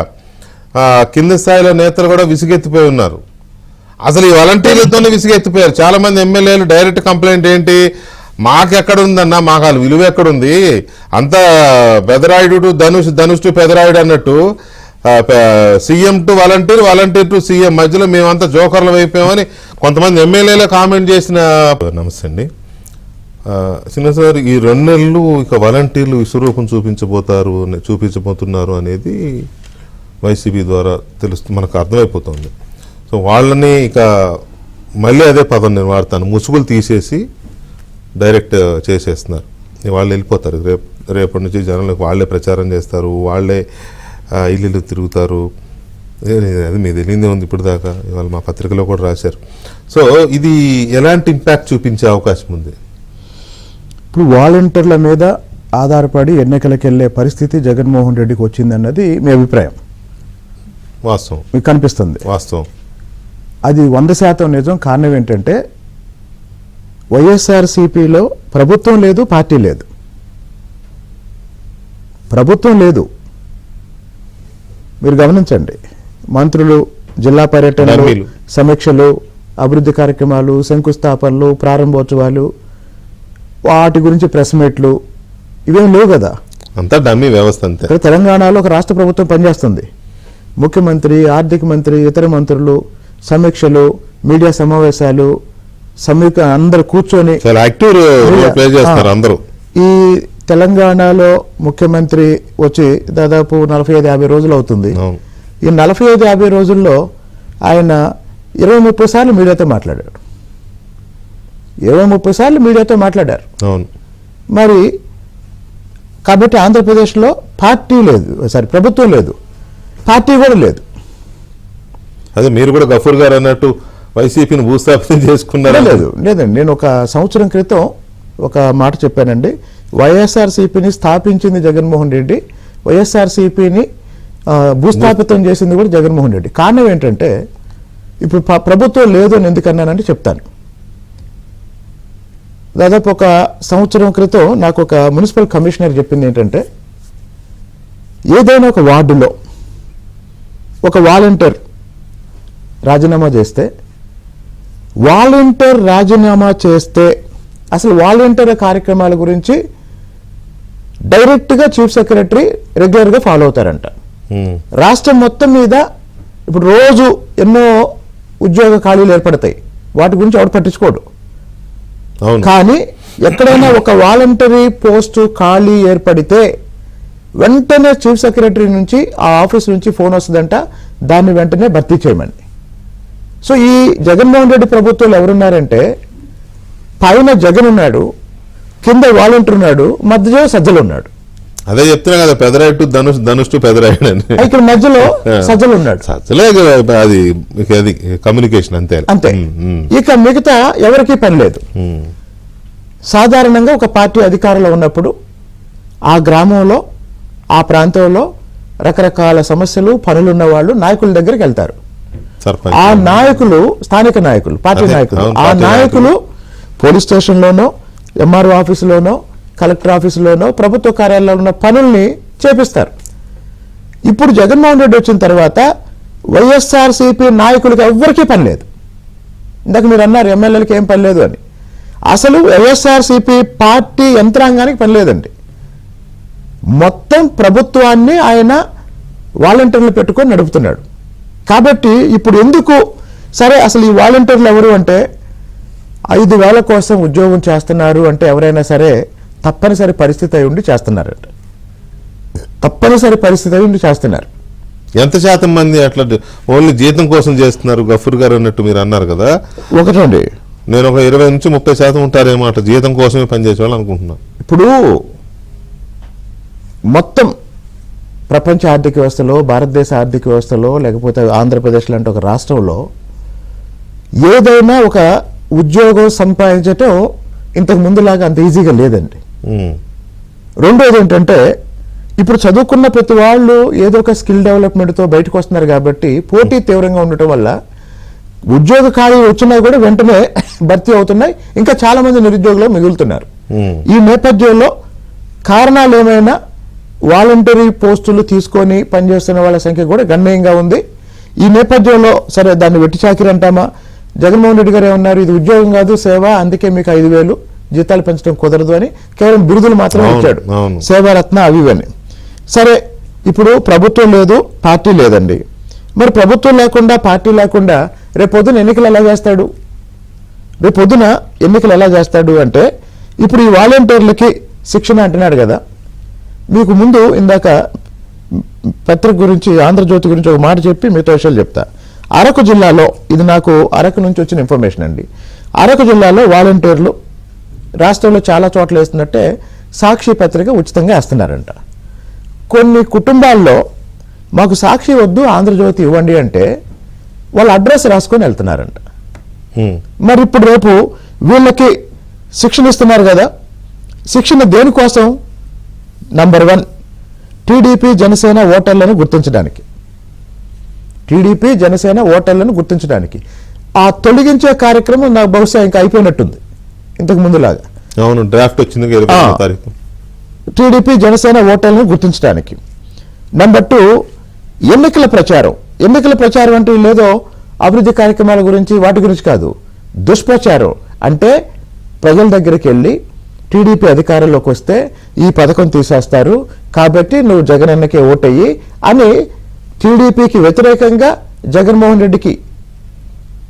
కింద స్థాయిలో నేతలు కూడా విసుగెత్తిపోయి ఉన్నారు. అసలు ఈ వాలంటీర్లతోనే విసిగెత్తిపోయారు చాలా మంది ఎమ్మెల్యేలు. డైరెక్ట్ కంప్లైంట్ ఏంటి, మాకెక్కడుందన్నా, మాకు వాళ్ళ విలువ ఎక్కడుంది, అంతా పెదరాయుడు టు ధనుష్ టు పెదరాయుడు అన్నట్టు, CM to volunteer, volunteer to CM మధ్యలో మేమంతా జోకర్లు అయిపోయామని కొంతమంది ఎమ్మెల్యేలే కామెంట్ చేసిన. నమస్తే అండి చిన్న సార్, ఈ 2 నెలలు ఇక వాలంటీర్లు విశ్వరూపం చూపించబోతున్నారు అనేది వైసీపీ ద్వారా మనకు అర్థమైపోతుంది. సో వాళ్ళని ఇక మళ్ళీ అదే పదం నేను వాడతాను, ముసుగులు తీసేసి డైరెక్ట్ చేసేస్తున్నారు. వాళ్ళు వెళ్ళిపోతారు, రేపటి నుంచి జనాలకు వాళ్ళే ప్రచారం చేస్తారు, వాళ్ళే ఇల్లు తిరుగుతారు. అది మీకు తెలియదే ఉంది ఇప్పుడు దాకా, ఇవాళ మా పత్రికలో కూడా రాశారు. సో ఇది ఎలాంటి ఇంపాక్ట్ చూపించే అవకాశం ఉంది? ఇప్పుడు వాలంటీర్ల మీద ఆధారపడి ఎన్నికలకు వెళ్ళే పరిస్థితి జగన్మోహన్ రెడ్డికి వచ్చిందన్నది మీ అభిప్రాయం? వాస్తవం, మీకు కనిపిస్తుంది? వాస్తవం. అది 100% నిజం. కారణం ఏంటంటే వైఎస్ఆర్సీపీలో ప్రభుత్వం లేదు, పార్టీ లేదు. ప్రభుత్వం లేదు, మీరు గమనించండి. మంత్రులు జిల్లా పర్యటనలు, సమీక్షలు, అభివృద్ధి కార్యక్రమాలు, శంకుస్థాపనలు, ప్రారంభోత్సవాలు, వాటి గురించి ప్రెస్ మీట్లు ఇవేం లేవు కదా. అంతా డమ్మీ వ్యవస్థ అంతే. ఇక్కడ తెలంగాణలో ఒక రాష్ట్ర ప్రభుత్వం పనిచేస్తుంది. ముఖ్యమంత్రి, ఆర్థిక మంత్రి, ఇతర మంత్రులు, సమీక్షలు, మీడియా సమావేశాలు, అందరు కూర్చొని అందరూ. ఈ తెలంగాణలో ముఖ్యమంత్రి వచ్చి దాదాపు 45-50 రోజులు అవుతుంది. ఈ 45-50 రోజుల్లో ఆయన 20-30 సార్లు మీడియాతో మాట్లాడారు. 20-30 సార్లు మీడియాతో మాట్లాడారు. మరి కాబట్టి ఆంధ్రప్రదేశ్లో పార్టీ లేదు, ప్రభుత్వం లేదు, పార్టీ కూడా లేదు. అదే మీరు కూడా గఫూర్ గారు అన్నట్టు వైసీపీని భూస్థాపితం చేసుకున్నారా? లేదండి, నేను ఒక సంవత్సరం క్రితం ఒక మాట చెప్పానండి. వైఎస్ఆర్సీపీని స్థాపించింది జగన్మోహన్ రెడ్డి, వైఎస్ఆర్సీపీని భూస్థాపితం చేసింది కూడా జగన్మోహన్ రెడ్డి. కారణం ఏంటంటే ఇప్పుడు ప్రభుత్వం లేదు అని ఎందుకన్నానంటే చెప్తాను. దాదాపు ఒక సంవత్సరం క్రితం నాకు ఒక మున్సిపల్ కమిషనర్ చెప్పింది ఏంటంటే, ఏదైనా ఒక వార్డులో ఒక వాలంటీర్ రాజీనామా చేస్తే అసలు వాలంటీర్ కార్యక్రమాల గురించి డైరెక్ట్గా చీఫ్ సెక్రటరీ రెగ్యులర్గా ఫాలో అవుతారంట. రాష్ట్రం మొత్తం మీద ఇప్పుడు రోజు ఎన్నో ఉద్యోగ ఖాళీలు ఏర్పడతాయి, వాటి గురించి ఎవరు పట్టించుకోడు. కానీ ఎక్కడైనా ఒక వాలంటరీ పోస్టు ఖాళీ ఏర్పడితే వెంటనే చీఫ్ సెక్రటరీ నుంచి, ఆ ఆఫీస్ నుంచి ఫోన్ వస్తుందంట, దాన్ని వెంటనే భర్తీ చేయమని. సో ఈ జగన్మోహన్ రెడ్డి ప్రభుత్వంలో ఎవరున్నారంటే, పైన జగన్ ఉన్నాడు, కింద వాలంటీర్ ఉన్నాడు, మధ్యలో సజ్జలు ఉన్నాడు. అదే చెప్తున్నా కదా, పెదరాయుడు ధనుష్ పెదరాయుడు అని. ఇక్కడ మధ్యలో సజ్జలు ఉన్నాడు. అది కమ్యూనికేషన్ అంతే అంతే. ఇక మిగతా ఎవరికీ పని లేదు. సాధారణంగా ఒక పార్టీ అధికారంలో ఉన్నప్పుడు ఆ గ్రామంలో, ఆ ప్రాంతంలో రకరకాల సమస్యలు, పనులున్న వాళ్ళు నాయకుల దగ్గరికి వెళ్తారు. ఆ నాయకులు, స్థానిక నాయకులు, పార్టీ నాయకులు, ఆ నాయకులు పోలీస్ స్టేషన్లోనో, ఎంఆర్ఓ ఆఫీసులోనో, కలెక్టర్ ఆఫీసులోనో, ప్రభుత్వ కార్యాలయంలో ఉన్న పనుల్ని చేపిస్తారు. ఇప్పుడు జగన్మోహన్ రెడ్డి వచ్చిన తర్వాత వైఎస్ఆర్సీపీ నాయకులకి ఎవ్వరికీ పని లేదు. ఇందాక మీరు అన్నారు ఎమ్మెల్యేలకి ఏం పని లేదు అని. అసలు వైఎస్ఆర్సీపీ పార్టీ యంత్రాంగానికి పని లేదండి. మొత్తం ప్రభుత్వాన్ని ఆయన వాలంటీర్లు పెట్టుకొని నడుపుతున్నాడు. కాబట్టి ఇప్పుడు ఎందుకు సరే అసలు ఈ వాలంటీర్లు ఎవరు అంటే, 5,000 కోసం ఉద్యోగం చేస్తున్నారు అంటే ఎవరైనా సరే తప్పనిసరి పరిస్థితి అయి ఉండి చేస్తున్నారట. తప్పనిసరి పరిస్థితి అయి ఉండి చేస్తున్నారు. ఎంత శాతం మంది అట్లా ఓన్లీ జీతం కోసం చేస్తున్నారు? గఫూర్ గారు అన్నట్టు మీరు అన్నారు కదా, ఒకటండి, నేను ఒక 20-30% ఉంటారేమో అట్లా జీతం కోసమే పనిచేసే వాళ్ళు అనుకుంటున్నాను. ఇప్పుడు మొత్తం ప్రపంచ ఆర్థిక వ్యవస్థలో, భారతదేశ ఆర్థిక వ్యవస్థలో, లేకపోతే ఆంధ్రప్రదేశ్ లాంటి ఒక రాష్ట్రంలో ఏదైనా ఒక ఉద్యోగం సంపాదించటం ఇంతకు ముందులాగా అంత ఈజీగా లేదండి. రెండోది ఏంటంటే, ఇప్పుడు చదువుకున్న ప్రతి వాళ్ళు ఏదో ఒక స్కిల్ డెవలప్మెంట్తో బయటకు వస్తున్నారు కాబట్టి పోటీ తీవ్రంగా ఉండటం వల్ల ఉద్యోగ ఖాళీ వచ్చినా కూడా వెంటనే భర్తీ అవుతున్నాయి. ఇంకా చాలా మంది నిరుద్యోగులు మిగులుతున్నారు. ఈ నేపథ్యంలో కారణాలు ఏమైనా వాలంటరీ పోస్టులు తీసుకొని పనిచేస్తున్న వాళ్ళ సంఖ్య కూడా గణనీయంగా ఉంది. ఈ నేపథ్యంలో సరే దాన్ని వెట్టి చాకిరి అంటామా, జగన్మోహన్ రెడ్డి గారు ఏమన్నారు, ఇది ఉద్యోగం కాదు సేవ, అందుకే మీకు 5,000 జీతాలు పెంచడం కుదరదు అని కేవలం బిరుదులు మాత్రమే అవును, ఇచ్చాడు. అవును. సేవారత్న అవి ఇవని. సరే, ఇప్పుడు ప్రభుత్వం లేదు, పార్టీ లేదండి. మరి ప్రభుత్వం లేకుండా, పార్టీ లేకుండా రేపొద్దున ఎన్నికలు ఎలా చేస్తాడు? రేపొద్దున ఎన్నికలు ఎలా చేస్తాడు అంటే, ఇప్పుడు ఈ వాలంటీర్లకి శిక్షణ అంటున్నాడు కదా. మీకు ముందు ఇందాక పత్రిక గురించి, ఆంధ్రజ్యోతి గురించి ఒక మాట చెప్పి మిగతా విషయాలు చెప్తా. అరకు జిల్లాలో, ఇది నాకు అరకు నుంచి వచ్చిన ఇన్ఫర్మేషన్ అండి, అరకు జిల్లాలో వాలంటీర్లు రాష్ట్రంలో చాలా చోట్ల వేస్తున్నట్టే సాక్షి పత్రిక ఉచితంగా వేస్తున్నారంట. కొన్ని కుటుంబాల్లో మాకు సాక్షి వద్దు, ఆంధ్రజ్యోతి ఇవ్వండి అంటే వాళ్ళ అడ్రస్ రాసుకొని వెళ్తున్నారంట. మరి ఇప్పుడు రేపు వీళ్ళకి శిక్షణ ఇస్తున్నారు కదా, శిక్షణ దేనికోసం? నంబర్ 1, టీడీపీ జనసేన ఓటర్లను గుర్తించడానికి. టీడీపీ జనసేన ఓటర్లను గుర్తించడానికి ఆ తొలగించే కార్యక్రమం నాకు బహుశా ఇంకా అయిపోయినట్టుంది ఇంతకు ముందులాగా. అవును, డ్రాఫ్ట్ వచ్చింది 25వ తారీఖు. టీడీపీ జనసేన ఓటర్లను గుర్తించడానికి. నంబర్ 2, ఎన్నికల ప్రచారం. ఎన్నికల ప్రచారం అంటే లేదో అభివృద్ధి కార్యక్రమాల గురించి వాటి గురించి కాదు, దుష్ప్రచారం. అంటే ప్రజల దగ్గరికి వెళ్ళి టీడీపీ అధికారంలోకి వస్తే ఈ పథకం తీసేస్తారు కాబట్టి నువ్వు జగనన్నకే ఓటయ్యి అని టీడీపీకి వ్యతిరేకంగా జగన్మోహన్ రెడ్డికి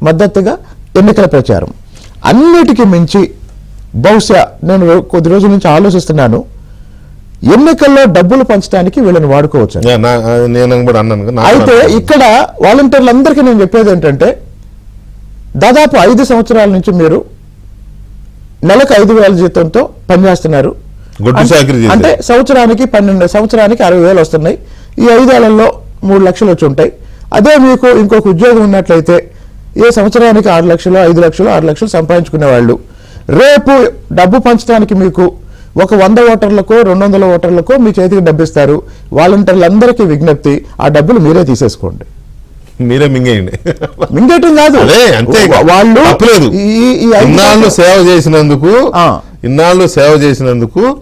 మద్దతుగా ఎన్నికల ప్రచారం. అన్నిటికీ మించి బహుశా నేను కొద్ది రోజుల నుంచి ఆలోచిస్తున్నాను, ఎన్నికల్లో డబ్బులు పంచడానికి వీళ్ళని వాడుకోవచ్చు. నేను కూడా అన్నాను కదా, అయితే ఇక్కడ వాలంటీర్లందరికీ నేను చెప్పేది ఏంటంటే, దాదాపు 5 సంవత్సరాల నుంచి మీరు నెలకు 5,000 జీతంతో పనిచేస్తున్నారు. గొడ్డు చాకిరీ చేశారు. అంటే సంవత్సరానికి 60,000 వస్తున్నాయి. ఈ 5 ఏళ్లలో 3 లక్షలు వచ్చి ఉంటాయి. అదే మీకు ఇంకొక ఉద్యోగం ఉన్నట్లయితే ఏ సంవత్సరానికి 6 లక్షలు, 5 లక్షలు, 6 లక్షలు సంపాదించుకునే వాళ్ళు రేపు డబ్బు పంచడానికి మీకు ఒక 100 ఓటర్లకో 200 ఓటర్లకో మీ చేతికి డబ్బు ఇస్తారు. వాలంటీర్లందరికీ విజ్ఞప్తి, ఆ డబ్బులు మీరే తీసేసుకోండి. మీరే మింగేయండి. మింగేయటం కాదు, అదే అంతే, వాళ్ళు తప్పలేదు. ఇన్నాళ్ళు సేవ చేసినందుకు,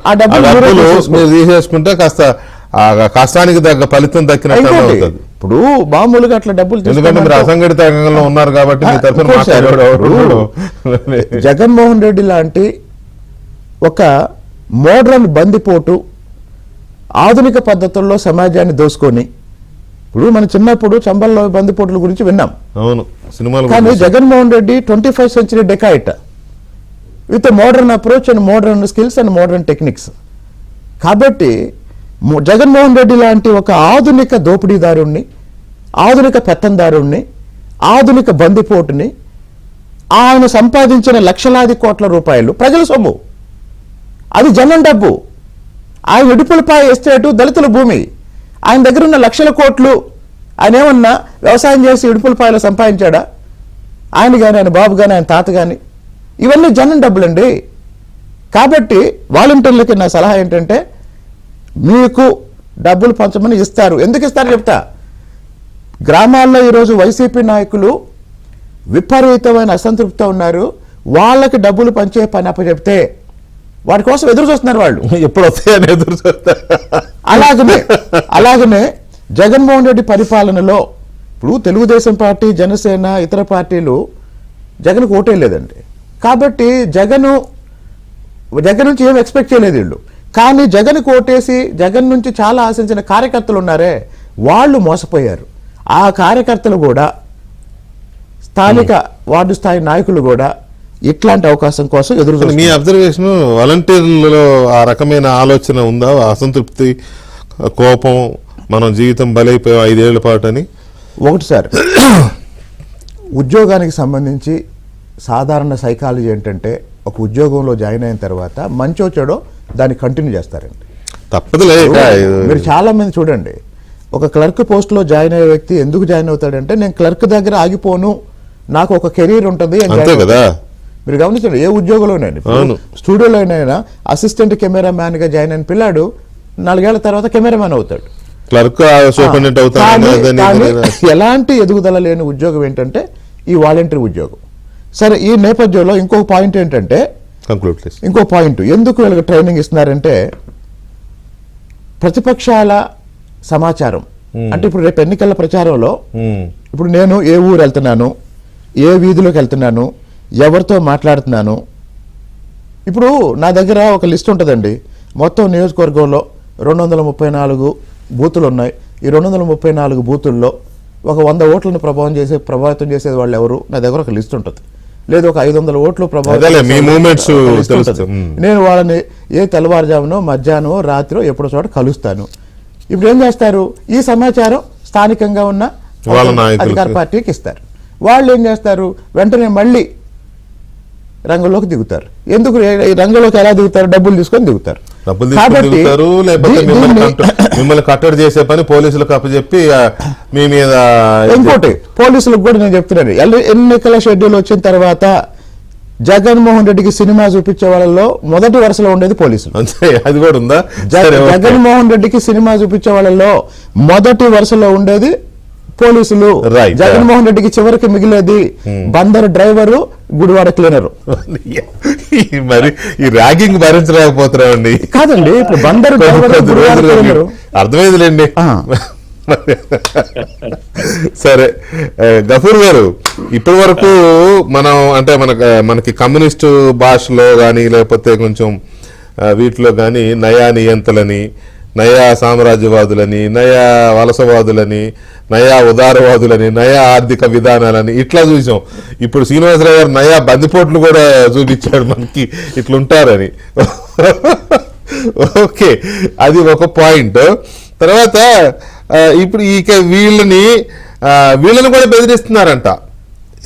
ఆ డబ్బులు మీరు తీసేసుకుంటే కాస్త ఆ కష్టానికి తగ్గ ఫలితం దక్కినట్టు అవుతుంది. ఇప్పుడు మామూలుగా అట్లా డబ్బులు ఎందుకంటే మీరు అసంఘటిత రంగంలో ఉన్నారు కాబట్టి మీ తరఫున మాట్లాడేవాడు. జగన్మోహన్ రెడ్డి లాంటి ఒక మోడ్రన్ బందిపోటు ఆధునిక పద్ధతుల్లో సమాజాన్ని దోసుకొని, ఇప్పుడు మన చిన్నప్పుడు చంబల్లో బందిపోటుల గురించి విన్నాం. అవును, సినిమాలు. కానీ Jaganmohan Reddy 21st century dacoit with modern approach and modern skills and modern techniques. కాబట్టి జగన్మోహన్ రెడ్డి లాంటి ఒక ఆధునిక దోపిడీదారుణ్ణి, ఆధునిక పెత్తందారుణ్ణి, ఆధునిక బందిపోటుని, ఆయన సంపాదించిన లక్షలాది కోట్ల రూపాయలు ప్రజల సొమ్ము, అది జనం డబ్బు. ఆయన ఇడుపులపాయ ఎస్టేటు దళితుల భూమి, ఆయన దగ్గర ఉన్న లక్షల కోట్లు ఆయన ఏమన్నా వ్యవసాయం చేసి ఇడుపులపాయలు సంపాదించాడా? ఆయన కానీ, ఆయన బాబు కానీ, ఆయన తాత కానీ, ఇవన్నీ జనం డబ్బులండి. కాబట్టి వాలంటీర్లకి నా సలహా ఏంటంటే, మీకు డబ్బులు పంచమని ఇస్తారు. ఎందుకు ఇస్తారు చెప్తా. గ్రామాల్లో ఈరోజు వైసీపీ నాయకులు విపరీతమైన అసంతృప్తితో ఉన్నారు. వాళ్ళకి డబ్బులు పంచే పని అప్పచెప్తే వాటి కోసం ఎదురు చూస్తున్నారు. వాళ్ళు ఎప్పుడు వస్తాయని ఎదురు చూస్తారు. అలాగనే జగన్మోహన్ రెడ్డి పరిపాలనలో ఇప్పుడు తెలుగుదేశం పార్టీ, జనసేన, ఇతర పార్టీలు జగన్కు ఓటేయలేదండి. కాబట్టి జగన్ నుంచి ఏం ఎక్స్పెక్ట్ చేయలేదు వీళ్ళు. కానీ జగన్ ఓటేసి జగన్ నుంచి చాలా ఆశించిన కార్యకర్తలు ఉన్నారే, వాళ్ళు మోసపోయారు. ఆ కార్యకర్తలు కూడా, స్థానిక వార్డు స్థాయి నాయకులు కూడా ఇట్లాంటి అవకాశం కోసం ఎదురు చూస్తున్నారు. మీ అబ్జర్వేషన్, వాలంటీర్లలో ఆ రకమైన ఆలోచన ఉందా? అసంతృప్తి, కోపం, మనం జీవితం బలైపోయాం 5 ఏళ్ల పాటు అని. ఒకటి సార్, ఉద్యోగానికి సంబంధించి సాధారణ సైకాలజీ ఏంటంటే, ఒక ఉద్యోగంలో జాయిన్ అయిన తర్వాత మంచో చెడో దాన్ని కంటిన్యూ చేస్తారండి. తప్పదులే. మీరు చాలా మంది చూడండి, ఒక క్లర్క్ పోస్ట్లో జాయిన్ అయ్యే వ్యక్తి ఎందుకు జాయిన్ అవుతాడంటే, నేను క్లర్క్ దగ్గర ఆగిపోను, నాకు ఒక కెరీర్ ఉంటుంది అని అంతే కదా. మీరు గమనించండి, ఏ ఉద్యోగంలోనైనా, స్టూడియోలోనైనా అసిస్టెంట్ కెమెరా మ్యాన్ గా జాయిన్ అయిన పిల్లాడు 4 ఏళ్ల తర్వాత కెమెరామ్యాన్ అవుతాడు, క్లర్క్, సూపరింటెండెంట్ అవుతాడు. ఎలాంటి ఎదుగుదల లేని ఉద్యోగం ఏంటంటే ఈ వాలంటీర్ ఉద్యోగం. సరే, ఈ నేపథ్యంలో ఇంకొక పాయింట్ ఏంటంటే, ఎందుకు వీళ్ళకి ట్రైనింగ్ ఇస్తున్నారంటే, ప్రతిపక్షాల సమాచారం. అంటే ఇప్పుడు రేపు ఎన్నికల ప్రచారంలో ఇప్పుడు నేను ఏ ఊరు వెళ్తున్నాను, ఏ వీధిలోకి వెళ్తున్నాను, ఎవరితో మాట్లాడుతున్నాను. ఇప్పుడు నా దగ్గర ఒక లిస్ట్ ఉంటుందండి. మొత్తం నియోజకవర్గంలో 234 బూతులు ఉన్నాయి. ఈ 234 బూతుల్లో ఒక 100 ఓట్లను ప్రభావితం చేసేది వాళ్ళు ఎవరు, నా దగ్గర ఒక లిస్ట్ ఉంటుంది. లేదు ఒక 500 ఓట్లు అదేలే, మీ movements లిస్ట్ ఉంటుంది. నేను వాళ్ళని ఏ తెల్లవారుజామునో మధ్యాహ్నం రాత్రి ఎప్పుడో చోట కలుస్తాను. ఇప్పుడు ఏం చేస్తారు, ఈ సమాచారం స్థానికంగా ఉన్న వాళ్ళ నాయకులకు, అధికార పార్టీకి ఇస్తారు. వాళ్ళు ఏం చేస్తారు, వెంటనే మళ్ళీ రంగంలోకి దిగుతారు. ఎందుకు ఈ రంగంలోకి ఎలా దిగుతారు, డబ్బులు తీసుకొని దిగుతారు. డబ్బులు తీసుకొని దిగుతారు, లేకపోతే మిమ్మల్ని కట్టడి చేసే పని పోలీసులకు అప్పచెప్పి మీ మీద. ఇంకోటి పోలీసులకు కూడా నేను చెప్తున్నాను, ఎన్నికల షెడ్యూల్ వచ్చిన తర్వాత జగన్మోహన్ రెడ్డికి సినిమా చూపించే వాళ్ళలో మొదటి వరుసలో ఉండేది పోలీసులు. అంతే, అది కూడా ఉందా? జగన్మోహన్ రెడ్డికి సినిమా చూపించే వాళ్ళలో మొదటి వరుసలో ఉండేది పోలీసులు. జగన్మోహన్ రెడ్డికి చివరికి మిగిలేది బందరు డ్రైవరు, గుడివాడ క్లీనరు. మరి ఈ ర్యాగింగ్ భరించలేకపోతున్నామండి. కాదండి, ఇప్పుడు బందరు డ్రైవరు, గుడివాడ క్లీనరు అర్థమైందిలేండి. సరే గఫూర్ గారు, ఇప్పటి వరకు మనం అంటే మనకి కమ్యూనిస్టు భాషలో కానీ లేకపోతే కొంచెం వీటిలో కానీ నయా నియంతలని, నయా సామ్రాజ్యవాదులని, నయా వలసవాదులని, నయా ఉదారవాదులని, నయా ఆర్థిక విధానాలని ఇట్లా చూసాం. ఇప్పుడు శ్రీనివాసరావు గారు నయా బందిపోట్లు కూడా చూపించాడు మనకి, ఇట్లుంటారని. ఓకే, అది ఒక పాయింట్. తర్వాత ఇప్పుడు వీళ్ళని కూడా బెదిరిస్తున్నారంట.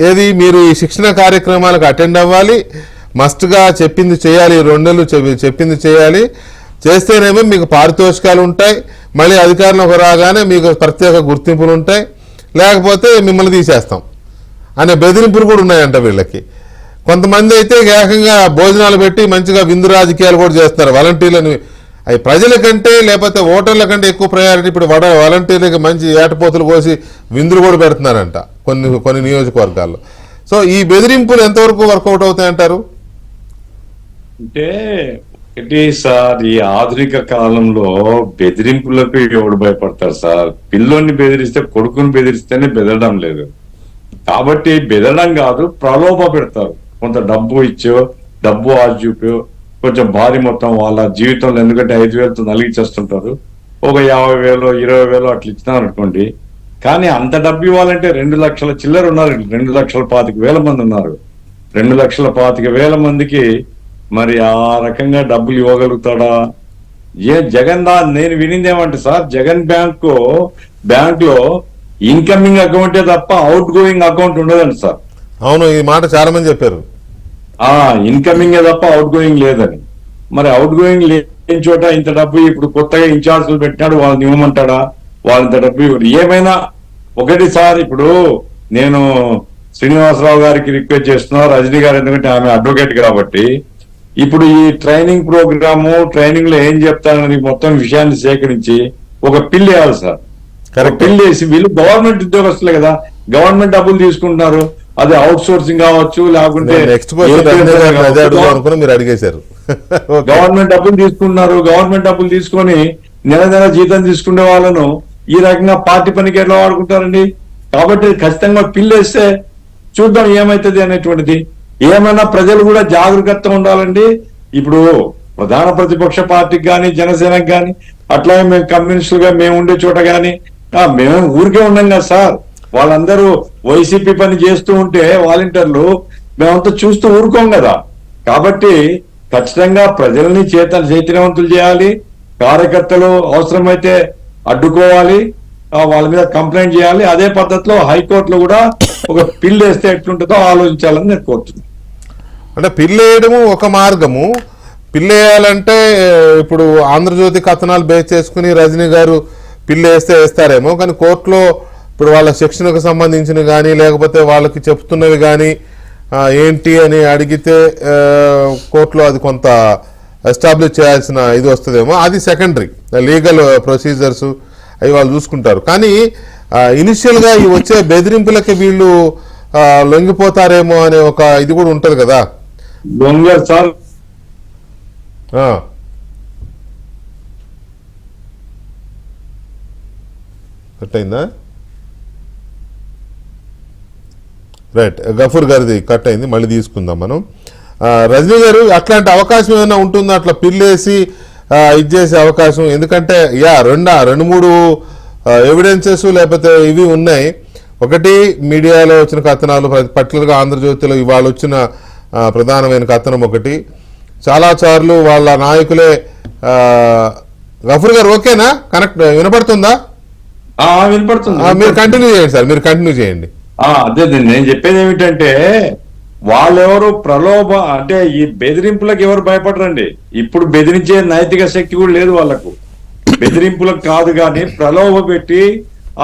ఏది, మీరు ఈ శిక్షణ కార్యక్రమాలకు అటెండ్ అవ్వాలి, మస్ట్గా చెప్పింది చేయాలి, 2 నెలలు చెప్పింది చేయాలి, చేస్తేనేమో మీకు పారితోషికాలు ఉంటాయి, మళ్ళీ అధికారంలోకి రాగానే మీకు ప్రత్యేక గుర్తింపులు ఉంటాయి, లేకపోతే మిమ్మల్ని తీసేస్తాం అనే బెదిరింపులు కూడా ఉన్నాయంట వీళ్ళకి. కొంతమంది అయితే ఏకంగా భోజనాలు పెట్టి మంచిగా విందు రాజకీయాలు కూడా చేస్తారు. వాలంటీర్లను అవి ప్రజల కంటే లేకపోతే ఓటర్ల కంటే ఎక్కువ ప్రయారిటీ ఇప్పుడు వాలంటీర్లకి మంచి ఏటపోతులు కోసి విందులు కూడా పెడుతున్నారంట కొన్ని నియోజకవర్గాల్లో. సో ఈ బెదిరింపులు ఎంతవరకు వర్కౌట్ అవుతాయంటారు? అంటే ఏంటి సార్, ఈ ఆధునిక కాలంలో బెదిరింపులకు ఎవడు భయపడతారు సార్? పిల్లోని బెదిరిస్తే, కొడుకుని బెదిరిస్తేనే బెదరడం లేదు. కాబట్టి బెదరడం కాదు, ప్రలోభ పెడతారు. కొంత డబ్బు ఇచ్చో, డబ్బు ఆశ చూపో, కొంచెం భారీ మొత్తం వాళ్ళ జీవితంలో, ఎందుకంటే 5,000తో నలిగిచేస్తుంటారు. ఒక 50,000 20,000 అట్లా ఇచ్చినారు అనుకోండి. కానీ అంత డబ్బు ఇవ్వాలంటే 2 లక్షల చిల్లర ఉన్నారు, 2,25,000 మంది ఉన్నారు. 2,25,000 మందికి మరి ఆ రకంగా డబ్బులు ఇవ్వగలుగుతాడా? జగన్ నేను వినింది ఏమంటే సార్, జగన్ బ్యాంక్ లో ఇన్కమింగ్ అకౌంటే తప్ప అవుట్ గోయింగ్ అకౌంట్ ఉండదండి సార్. అవును, ఈ మాట చాలా మంది చెప్పారు. ఇన్కమింగ్ తప్ప అవుట్ గోయింగ్ లేదని. మరి అవుట్ గోయింగ్ లేని చోట ఇంత డబ్బు ఇప్పుడు కొత్తగా ఇన్ఛార్జ్లు పెట్టినాడు, వాళ్ళని ఇవ్వమంటాడా? వాళ్ళంత డబ్బు ఇవ్వరు. ఏమైనా ఒకటి సార్, ఇప్పుడు నేను శ్రీనివాసరావు గారికి రిక్వెస్ట్ చేస్తున్నా, రజనీ గారు, ఎందుకంటే ఆమె అడ్వకేట్ కాబట్టి, ఇప్పుడు ఈ ట్రైనింగ్ ట్రైనింగ్ లో ఏం చెప్తానని మొత్తం విషయాన్ని సేకరించి ఒక పిల్ వేయాలి సార్. పిల్ వేసి, వీళ్ళు గవర్నమెంట్ ఉద్యోగస్తులే కదా, గవర్నమెంట్ డబ్బులు తీసుకుంటున్నారు, అది అవుట్ సోర్సింగ్ కావచ్చు, లేకుంటే మీరు అడిగేశారు. గవర్నమెంట్ డబ్బులు తీసుకుంటున్నారు. గవర్నమెంట్ డబ్బులు తీసుకొని నెల జీతం తీసుకునే వాళ్ళను ఈ రకంగా పార్టీ పనికి ఎట్లా వాడుకుంటారండి? కాబట్టి ఖచ్చితంగా పిల్ వేస్తే చూద్దాం ఏమైతుంది అనేటువంటిది. ఏమైనా ప్రజలు కూడా జాగ్రత్తగా ఉండాలండి. ఇప్పుడు ప్రధాన ప్రతిపక్ష పార్టీకి కానీ, జనసేనకి కానీ, అట్లాగే మేము కమ్యూనిస్టులుగా మేము ఉండే చోట కానీ మేము ఊరికే ఉన్నాం కదా సార్. వాళ్ళందరూ వైసీపీ పని చేస్తూ ఉంటే వాలంటీర్లు మేమంతా చూస్తూ ఊరుకోం కదా. కాబట్టి ఖచ్చితంగా ప్రజల్ని చైతన్యవంతులు చేయాలి. కార్యకర్తలు అవసరమైతే అడ్డుకోవాలి, వాళ్ళ మీద కంప్లైంట్ చేయాలి. అదే పద్ధతిలో హైకోర్టులో కూడా ఒక పిల్ వేస్తే ఎట్లుంటుందో ఆలోచించాలని నేను కోరుతున్నాను. అంటే పిల్ వేయడము ఒక మార్గము. పిల్ వేయాలంటే ఇప్పుడు ఆంధ్రజ్యోతి కథనాలు బేస్ చేసుకుని రజనీ గారు పిల్ వేస్తారేమో, కానీ కోర్టులో ఇప్పుడు వాళ్ళ శిక్షణకు సంబంధించినవి కానీ లేకపోతే వాళ్ళకి చెప్తున్నవి కానీ ఏంటి అని అడిగితే కోర్టులో అది కొంత ఎస్టాబ్లిష్ చేయాల్సిన ఇది వస్తుందేమో. అది సెకండరీ, లీగల్ ప్రొసీజర్స్ అవి వాళ్ళు చూసుకుంటారు. కానీ ఇనిషియల్గా ఈ వచ్చే బెదిరింపులకి వీళ్ళు లొంగిపోతారేమో అనే ఒక ఇది కూడా ఉంటది కదా. కట్ అయిందా? రైట్, గఫూర్ గారిది కట్ అయింది, మళ్ళీ తీసుకుందాం మనం. రజనీ గారు, అట్లాంటి అవకాశం ఏమైనా ఉంటుందా, అట్లా పిల్లేసి ఇది చేసే అవకాశం? ఎందుకంటే రెండు మూడు ఎవిడెన్సెస్ లేకపోతే ఇవి ఉన్నాయి. ఒకటి, మీడియాలో వచ్చిన కథనాలు, పర్టికులర్గా ఆంధ్రజ్యోతిలో ఇవాళ వచ్చిన ప్రధానమైన కథనం ఒకటి. చాలా సార్లు వాళ్ళ నాయకులే గఫూర్ గారు ఓకేనా? కనెక్ట్ వినపడుతుందా? వినపడుతుంది. మీరు కంటిన్యూ చేయండి సార్, మీరు కంటిన్యూ చేయండి. అదే నేను చెప్పేది ఏమిటంటే, వాళ్ళెవరు అంటే ఈ బెదిరింపులకు ఎవరు భయపడరండి. ఇప్పుడు బెదిరించే నైతిక శక్తి కూడా లేదు వాళ్ళకు. బెదిరింపులకు కాదు కానీ ప్రలోభ పెట్టి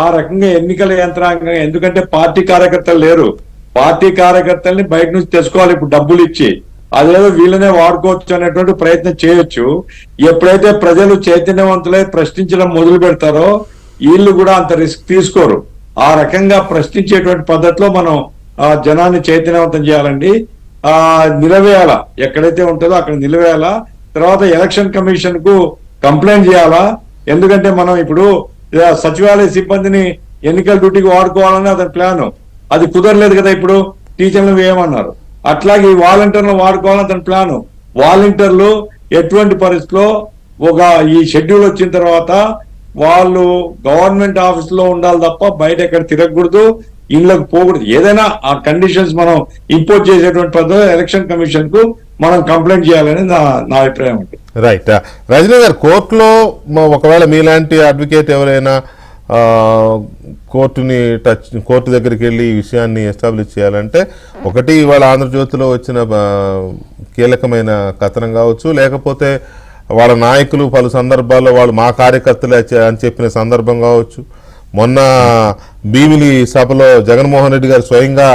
ఆ రకంగా ఎన్నికల యంత్రాంగం, ఎందుకంటే పార్టీ కార్యకర్తలు లేరు, పార్టీ కార్యకర్తల్ని బయట నుంచి తెచ్చుకోవాలి ఇప్పుడు డబ్బులు ఇచ్చి, అదేదో వీళ్ళనే వాడుకోవచ్చు అనేటువంటి ప్రయత్నం చేయొచ్చు. ఎప్పుడైతే ప్రజలు చైతన్యవంతులై ప్రశ్నించడం మొదలు పెడతారో వీళ్ళు కూడా అంత రిస్క్ తీసుకోరు. ఆ రకంగా ప్రశ్నించేటువంటి పద్ధతిలో మనం జనాన్ని చైతన్యవంతం చేయాలండి. నిలవేయాలా, ఎక్కడైతే ఉంటుందో అక్కడ నిలవేయాలా. తర్వాత ఎలక్షన్ కమిషన్ కు కంప్లైంట్ చేయాలా. ఎందుకంటే మనం ఇప్పుడు సచివాలయ సిబ్బందిని ఎన్నికల డ్యూటీకి వాడుకోవాలని అతని ప్లాన్, అది కుదరలేదు కదా. ఇప్పుడు టీచర్లు వేయమన్నారు, అట్లాగే ఈ వాలంటీర్లు వాడుకోవాలని అతని ప్లాన్. వాలంటీర్లు ఎటువంటి పరిస్థితిలో ఈ షెడ్యూల్ వచ్చిన తర్వాత వాళ్ళు గవర్నమెంట్ ఆఫీస్ లో ఉండాలి తప్ప బయట ఎక్కడ తిరగకూడదు, ఇళ్ళకు పోకూడదు. ఏదైనా ఆ కండిషన్స్ మనం ఇంపోజ్ చేసేటువంటి పద్ధతి ఎలక్షన్ కమిషన్ కు మనం కంప్లైంట్ చేయాలని నా అభిప్రాయం ఉంటుంది. రైట్, రజనీ గారు, కోర్టులో ఒకవేళ మీలాంటి అడ్వకేట్ ఎవరైనా కోర్టు దగ్గరికి వెళ్ళి ఈ విషయాన్ని ఎస్టాబ్లిష్ చేయాలంటే, ఒకటి ఇవాళ ఆంధ్రజ్యోతిలో వచ్చిన కీలకమైన కథనం కావచ్చు, లేకపోతే వాళ్ళ నాయకులు పలు సందర్భాల్లో వాళ్ళు మా కార్యకర్తలే అని చెప్పిన సందర్భం కావచ్చు. మొన్న భీమిలి సభలో జగన్మోహన్ రెడ్డి గారు స్వయంగా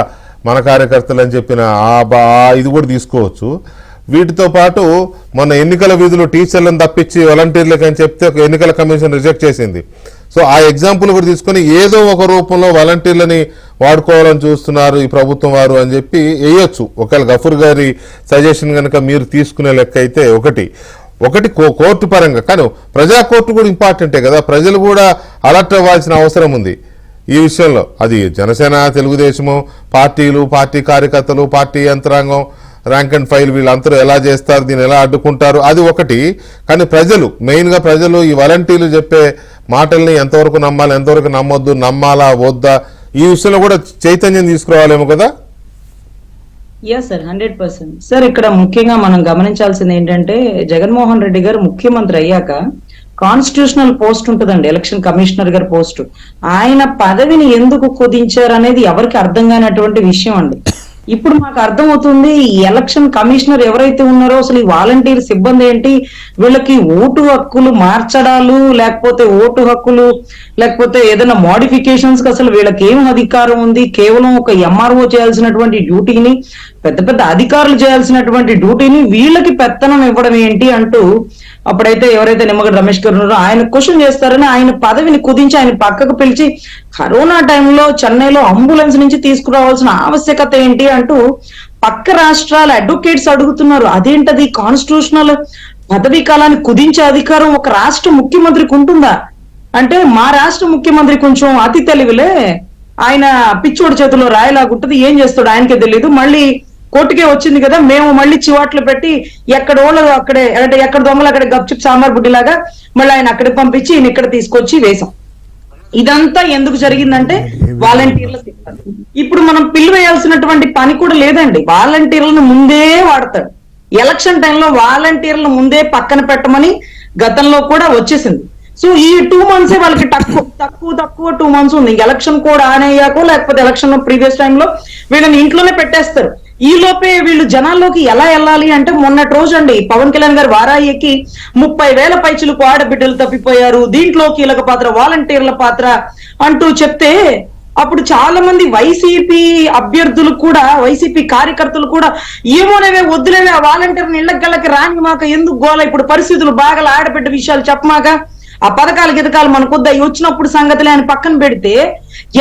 మన కార్యకర్తలు అని చెప్పిన ఇది కూడా తీసుకోవచ్చు. వీటితో పాటు మొన్న ఎన్నికల విధులు టీచర్లను తప్పించి వాలంటీర్లకు అని చెప్తే ఎన్నికల కమిషన్ రిజెక్ట్ చేసింది. సో ఆ ఎగ్జాంపుల్ కూడా తీసుకొని ఏదో ఒక రూపంలో వాలంటీర్లని వాడుకోవాలని చూస్తున్నారు ఈ ప్రభుత్వం వారు అని చెప్పి వేయొచ్చు. ఒకవేళ గఫూర్ గారి సజెషన్ కనుక మీరు తీసుకునే లెక్క అయితే ఒకటి కోర్టు పరంగా, కానీ ప్రజా కోర్టు కూడా ఇంపార్టెంటే కదా. ప్రజలు కూడా అలర్ట్ అవ్వాల్సిన అవసరం ఉంది ఈ విషయంలో. అది జనసేన, తెలుగుదేశము, పార్టీలు, పార్టీ కార్యకర్తలు, పార్టీ యంత్రాంగం, ర్యాంక్ అండ్ ఫైల్ వీళ్ళందరూ ఎలా చేస్తారు, దీన్ని ఎలా అడ్డుకుంటారు, అది ఒకటి. కానీ ప్రజలు, మెయిన్గా ప్రజలు ఈ వాలంటీర్లు చెప్పే మాటల్ని ఎంతవరకు నమ్మాలి, ఎంతవరకు నమ్మొద్దు, నమ్మాలా వద్దా, ఈ విషయంలో కూడా చైతన్యం తీసుకురావాలేమో కదా. Yes sir, 100%. సార్, ఇక్కడ ముఖ్యంగా మనం గమనించాల్సింది ఏంటంటే, జగన్మోహన్ రెడ్డి గారు ముఖ్యమంత్రి అయ్యాక కాన్స్టిట్యూషనల్ పోస్ట్ ఉంటుందండి, ఎలక్షన్ కమిషనర్ గారి పోస్ట్. ఆయన పదవిని ఎందుకు కుదించారు అనేది ఎవరికి అర్థం కానటువంటి విషయం అండి. ఇప్పుడు మాకు అర్థమవుతుంది, ఈ ఎలక్షన్ కమిషనర్ ఎవరైతే ఉన్నారో అసలు ఈ వాలంటీర్ సిబ్బంది ఏంటి, వీళ్ళకి ఓటు హక్కులు మార్చడాలు, లేకపోతే ఓటు హక్కులు, లేకపోతే ఏదైనా మోడిఫికేషన్స్ కి అసలు వీళ్ళకి ఏం అధికారం ఉంది? కేవలం ఒక ఎంఆర్ఓ చేయాల్సినటువంటి డ్యూటీని, పెద్ద పెద్ద అధికారులు చేయాల్సినటువంటి డ్యూటీని వీళ్ళకి పెత్తనం ఇవ్వడం ఏంటి అంటూ అప్పుడైతే ఎవరైతే నిమ్మగడ్డ రమేష్ గారు ఉన్నారో ఆయన క్వశ్చన్ చేస్తారని ఆయన పదవిని కుదించి ఆయన పక్కకు పిలిచి కరోనా టైంలో చెన్నైలో అంబులెన్స్ నుంచి తీసుకురావాల్సిన ఆవశ్యకత ఏంటి అంటూ పక్క రాష్ట్రాల అడ్వకేట్స్ అడుగుతున్నారు. అదేంటది, కాన్స్టిట్యూషనల్ పదవీ కాలాన్ని కుదించే అధికారం ఒక రాష్ట్ర ముఖ్యమంత్రికి ఉంటుందా అంటే, మా రాష్ట్ర ముఖ్యమంత్రి కొంచెం అతి తెలివిలే, ఆయన పిచ్చోడి చేతిలో రాయలాగుంటది, ఏం చేస్తాడు ఆయనకే తెలియదు, మళ్ళీ కోర్టుకే వచ్చింది కదా, మేము మళ్ళీ చివాట్లు పెట్టి ఎక్కడ వాళ్ళు అక్కడే, అంటే ఎక్కడ దొంగలు అక్కడే గప్చుప్ సాంబార్ బుడ్డిలాగా మళ్ళీ ఆయన అక్కడికి పంపించి ఈయన ఇక్కడ తీసుకొచ్చి వేశాం. ఇదంతా ఎందుకు జరిగిందంటే వాలంటీర్ల సిబ్బంది. ఇప్పుడు మనం పిలివేయాల్సినటువంటి పని కూడా లేదండి, వాలంటీర్లను ముందే వాడతాడు. ఎలక్షన్ టైంలో వాలంటీర్లను ముందే పక్కన పెట్టమని గతంలో కూడా వచ్చేసింది. సో ఈ 2 months వాళ్ళకి తక్కువ 2 months ఉంది. ఎలక్షన్ కోడ్ ఆన్ అయ్యాకో లేకపోతే ఎలక్షన్ ప్రీవియస్ టైంలో వీళ్ళని ఇంట్లోనే పెట్టేస్తారు. ఈ లోపే వీళ్ళు జనాల్లోకి ఎలా వెళ్ళాలి అంటే, మొన్నటి రోజు అండి పవన్ కళ్యాణ్ గారు వారాయి ఎక్కి 30,000 పైచులకు ఆడబిడ్డలు తప్పిపోయారు, దీంట్లో కీలక పాత్ర వాలంటీర్ల పాత్ర అంటూ చెప్తే, అప్పుడు చాలా మంది వైసీపీ అభ్యర్థులు కూడా, వైసీపీ కార్యకర్తలు కూడా ఏమోనేవే వద్దులేవే ఆ వాలంటీర్ని ఇళ్ళకి రాని మాక ఎందుకు గోల, ఇప్పుడు పరిస్థితులు బాగా ఆడబిడ్డ విషయాలు చెప్పమాక, ఆ పథకాలు గితకాలు మనకొద్దా వచ్చినప్పుడు సంగతులే అని పక్కన పెడితే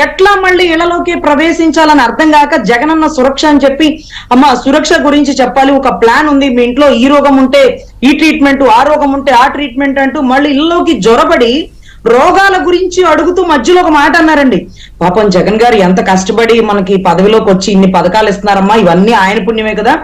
ఎట్లా మళ్ళీ ఇళ్లలోకి ప్రవేశించాలని అర్థం కాక జగనన్న సురక్ష అని చెప్పి, అమ్మ సురక్ష గురించి చెప్పాలి, ఒక ప్లాన్ ఉంది, మీ ఇంట్లో ఈ రోగం ఉంటే ఈ ట్రీట్మెంట్, ఆ రోగం ఉంటే ఆ ట్రీట్మెంట్ అంటూ మళ్ళీ ఇళ్లలోకి జొరబడి రోగాల గురించి అడుగుతూ మధ్యలో ఒక మాట అన్నారండి. పాపం జగన్ గారు ఎంత కష్టపడి మనకి పదవిలోకి వచ్చి ఇన్ని పథకాలు ఇస్తున్నారమ్మా, ఇవన్నీ ఆయన పుణ్యమే కదా,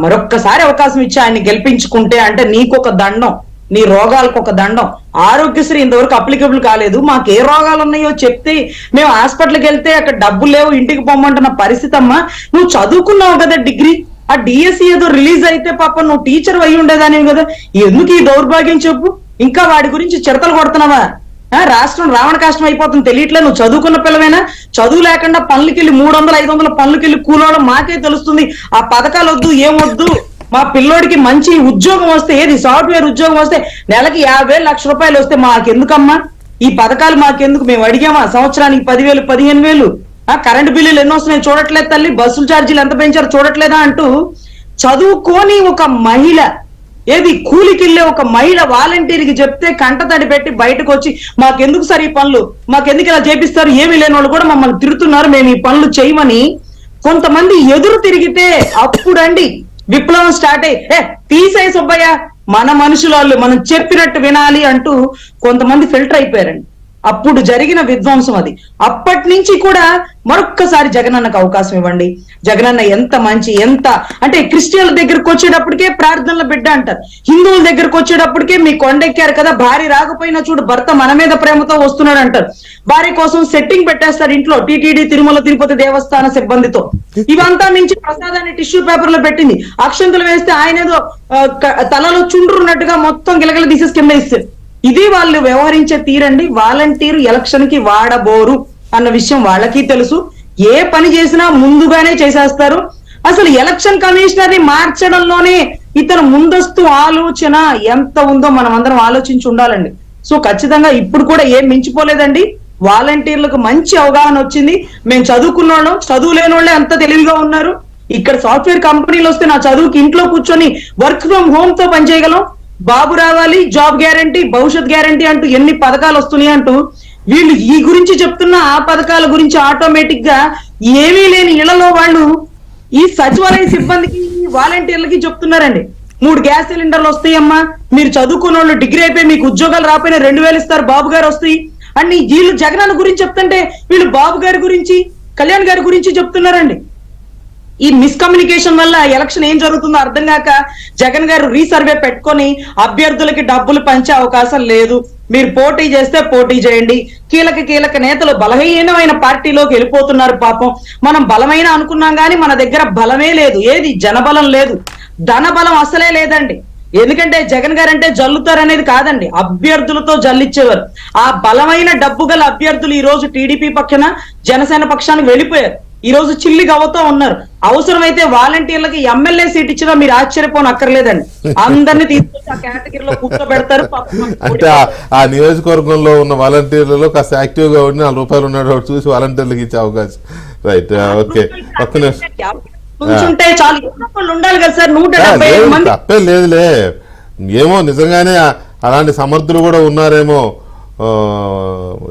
మరొక్కసారి అవకాశం ఇచ్చి ఆయన్ని గెలిపించుకుంటే అంటే నీకొక దండం, నీ రోగాలకు ఒక దండం. ఆరోగ్యశ్రీ ఇంతవరకు అప్లికబుల్ కాలేదు, మాకు ఏ రోగాలు ఉన్నాయో చెప్తే మేము హాస్పిటల్కి వెళ్తే అక్కడ డబ్బులు లేవు, ఇంటికి పొమ్మంటున్న పరిస్థితి అమ్మా. నువ్వు చదువుకున్నావు కదా డిగ్రీ, ఆ డిఎస్సి ఏదో రిలీజ్ అయితే పాప నువ్వు టీచర్ అయి ఉండేదానివి కదా, ఎందుకు ఈ దౌర్భాగ్యం చెప్పు? ఇంకా వాడి గురించి చిరతలు కొడుతున్నావా? రాష్ట్రం రావణ కష్టం అయిపోతుంది తెలియట్లే. నువ్వు చదువుకున్న పిల్లవేనా? చదువు లేకుండా పనులకెళ్ళి 300-500 పనులకెళ్ళి కూలోవడం మాకే తెలుస్తుంది. ఆ పథకాలు వద్దు, ఏమొద్దు. మా పిల్లోడికి మంచి ఉద్యోగం వస్తే, ఏది సాఫ్ట్వేర్ ఉద్యోగం వస్తే నెలకి 50,000 లక్ష రూపాయలు వస్తే మాకెందుకమ్మా ఈ పథకాలు? మాకెందుకు? మేము అడిగామా? సంవత్సరానికి 10,000 15,000 కరెంటు బిల్లులు ఎన్నో వస్తున్నాయి చూడట్లేదు తల్లి, బస్సుల ఛార్జీలు ఎంత పెంచారు చూడట్లేదా అంటూ చదువుకోని ఒక మహిళ, ఏది కూలికెళ్ళే ఒక మహిళ వాలంటీర్కి చెప్తే కంటతడి పెట్టి బయటకు వచ్చి మాకెందుకు సార్ ఈ పనులు, మాకెందుకు ఇలా చేపిస్తారు, ఏమీ లేని వాళ్ళు కూడా మమ్మల్ని తిడుతున్నారు, మేము ఈ పనులు చేయమని కొంతమంది ఎదురు తిరిగితే అప్పుడండి విప్లవం స్టార్ట్ అయ్యి తీసేయి సుబ్బయ్య, మన మనుషులు మనం చెప్పినట్టు వినాలి అంటూ కొంతమంది ఫిల్టర్ అయిపోయారండి. అప్పుడు జరిగిన విధ్వంసం అది. అప్పటి నుంచి కూడా మరొక్కసారి జగనన్నకు అవకాశం ఇవ్వండి. జగనన్న ఎంత మంచి, ఎంత అంటే క్రిస్టియన్ల దగ్గరకు వచ్చేటప్పటికే ప్రార్థనల బిడ్డ అంటారు, హిందువుల దగ్గరకు వచ్చేటప్పటికే మీ కొండెక్కారు కదా, భార్య రాకపోయినా చూడు భర్త మన మీద ప్రేమతో వస్తున్నాడు అంటారు. భార్య కోసం సెట్టింగ్ పెట్టేస్తారు ఇంట్లో, టీటీడీ తిరుమల తిరుపతి దేవస్థాన సిబ్బందితో. ఇవంతా మించి ప్రసాదాన్ని టిష్యూ పేపర్ లో పెట్టింది, అక్షంతలు వేస్తే ఆయన ఏదో తలలో చుండ్రున్నట్టుగా మొత్తం గిలగల తీసేసి కింద ఇస్తారు. ఇది వాళ్ళు వ్యవహరించే తీరండి. వాలంటీర్ ఎలక్షన్ కి వాడబోరు అన్న విషయం వాళ్ళకి తెలుసు. ఏ పని చేసినా ముందుగానే చేసేస్తారు. అసలు ఎలక్షన్ కమిషనర్ ని మార్చడంలోనే ఇతను ముందస్తు ఆలోచన ఎంత ఉందో మనం అందరం ఆలోచించి ఉండాలండి. సో ఖచ్చితంగా ఇప్పుడు కూడా ఏం మించిపోలేదండి. వాలంటీర్లకు మంచి అవగాహన వచ్చింది. మేము చదువుకున్న వాళ్ళం, చదువు లేని వాళ్ళే అంత తెలివిగా ఉన్నారు. ఇక్కడ సాఫ్ట్వేర్ కంపెనీలు వస్తే నా చదువుకి ఇంట్లో కూర్చొని వర్క్ ఫ్రమ్ హోమ్ తో పనిచేయగలం, బాబు రావాలి, జాబ్ గ్యారంటీ, భవిష్యత్ గ్యారంటీ అంటూ ఎన్ని పథకాలు వస్తున్నాయి అంటూ వీళ్ళు ఈ గురించి చెప్తున్నా ఆ పథకాల గురించి ఆటోమేటిక్ గా ఏమీ లేని ఇళ్లలో వాళ్ళు ఈ సచివాలయ సిబ్బందికి వాలంటీర్లకి చెప్తున్నారండి. 3 గ్యాస్ సిలిండర్లు వస్తాయమ్మా, మీరు చదువుకున్న వాళ్ళు డిగ్రీ అయిపోయి మీకు ఉద్యోగాలు రాకపోయినా 2,000 ఇస్తారు, బాబు గారు వస్తాయి అని వీళ్ళు జగనన్న గురించి చెప్తుంటే వీళ్ళు బాబు గారి గురించి, కళ్యాణ్ గారి గురించి చెప్తున్నారండి. ఈ మిస్కమ్యూనికేషన్ వల్ల ఎలక్షన్ ఏం జరుగుతుందో అర్థం కాక జగన్ గారు రీసర్వే పెట్టుకొని అభ్యర్థులకి డబ్బులు పంచే అవకాశం లేదు, మీరు పోటీ చేస్తే పోటీ చేయండి. కీలక నేతలు బలహీనమైన పార్టీలోకి వెళ్ళిపోతున్నారు. పాపం మనం బలమైన అనుకున్నాం కానీ మన దగ్గర బలమే లేదు. ఏది జనబలం లేదు, ధన బలం అసలే లేదండి. ఎందుకంటే జగన్ గారు అంటే జల్లుతారు అనేది కాదండి, అభ్యర్థులతో జల్లిచ్చేవారు. ఆ బలమైన డబ్బు గల అభ్యర్థులు ఈ రోజు టీడీపీ పక్షాన జనసేన పక్షానికి వెళ్ళిపోయారు. ఈ రోజు చిల్లి గవ్వతో ఉన్నారు. అవసరమైతే వాలంటీర్లకి ఎమ్మెల్యే సీట్ ఇచ్చినా మీరు ఆశ్చర్యపోని అక్కర్లేదండి, అందరినీ తీసుకొచ్చి ఆ కేటగిరీలో కూర్చోబెడతారు. అంటే ఆ నియోజకవర్గంలో ఉన్న వాలంటీర్లలో కాస్త యాక్టివ్ గా ఉండి 4 రూపాయలు ఉన్నాడు చూసి వాలంటీర్లకు ఇచ్చే అవకాశం. Right, okay. ఒక్క నిమిషం కూర్చుంటే చాలు, ఉండాలి కదా సార్. 175 మంది తప్పే లేదులే, ఏమో నిజంగానే అలాంటి సమర్థులు కూడా ఉన్నారేమో.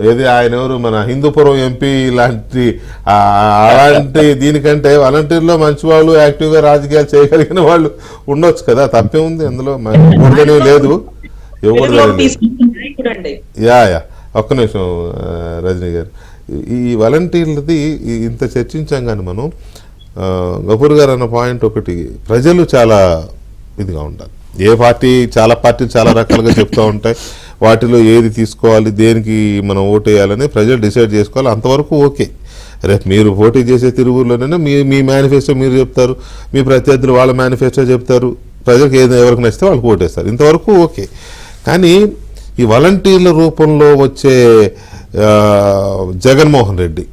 ఏది ఆయన ఎవరు, మన హిందూపురం ఎంపీ లాంటి అలాంటి దీనికంటే వాలంటీర్లో మంచి వాళ్ళు, యాక్టివ్ గా రాజకీయాలు చేయగలిగిన వాళ్ళు ఉండొచ్చు కదా, తప్పే ఉంది అందులో, కూడదనేవి లేదు, యా. ఒక్క నిమిషం రజనీ గారు, ఈ వాలంటీర్లది ఇంత చర్చించాం కానీ మనం గఫూర్ గారు అన్న పాయింట్ ఒకటి, ప్రజలు చాలా ఇదిగా ఉండాలి. ఏ పార్టీ, చాలా పార్టీలు చాలా రకాలుగా చెప్తూ ఉంటాయి, వాటిలో ఏది తీసుకోవాలి, దేనికి మనం ఓటు వేయాలని ప్రజలు డిసైడ్ చేసుకోవాలి. అంతవరకు ఓకే. రేపు మీరు పోటీ చేసే తిరుగుల్లోనే మీ మేనిఫెస్టో మీరు చెప్తారు, మీ ప్రత్యర్థులు వాళ్ళ మేనిఫెస్టో చెప్తారు, ప్రజలకు ఎవరికి నచ్చితే వాళ్ళకి ఓటేస్తారు, ఇంతవరకు ఓకే. కానీ ఈ వాలంటీర్ల రూపంలో వచ్చే జగన్మోహన్ రెడ్డి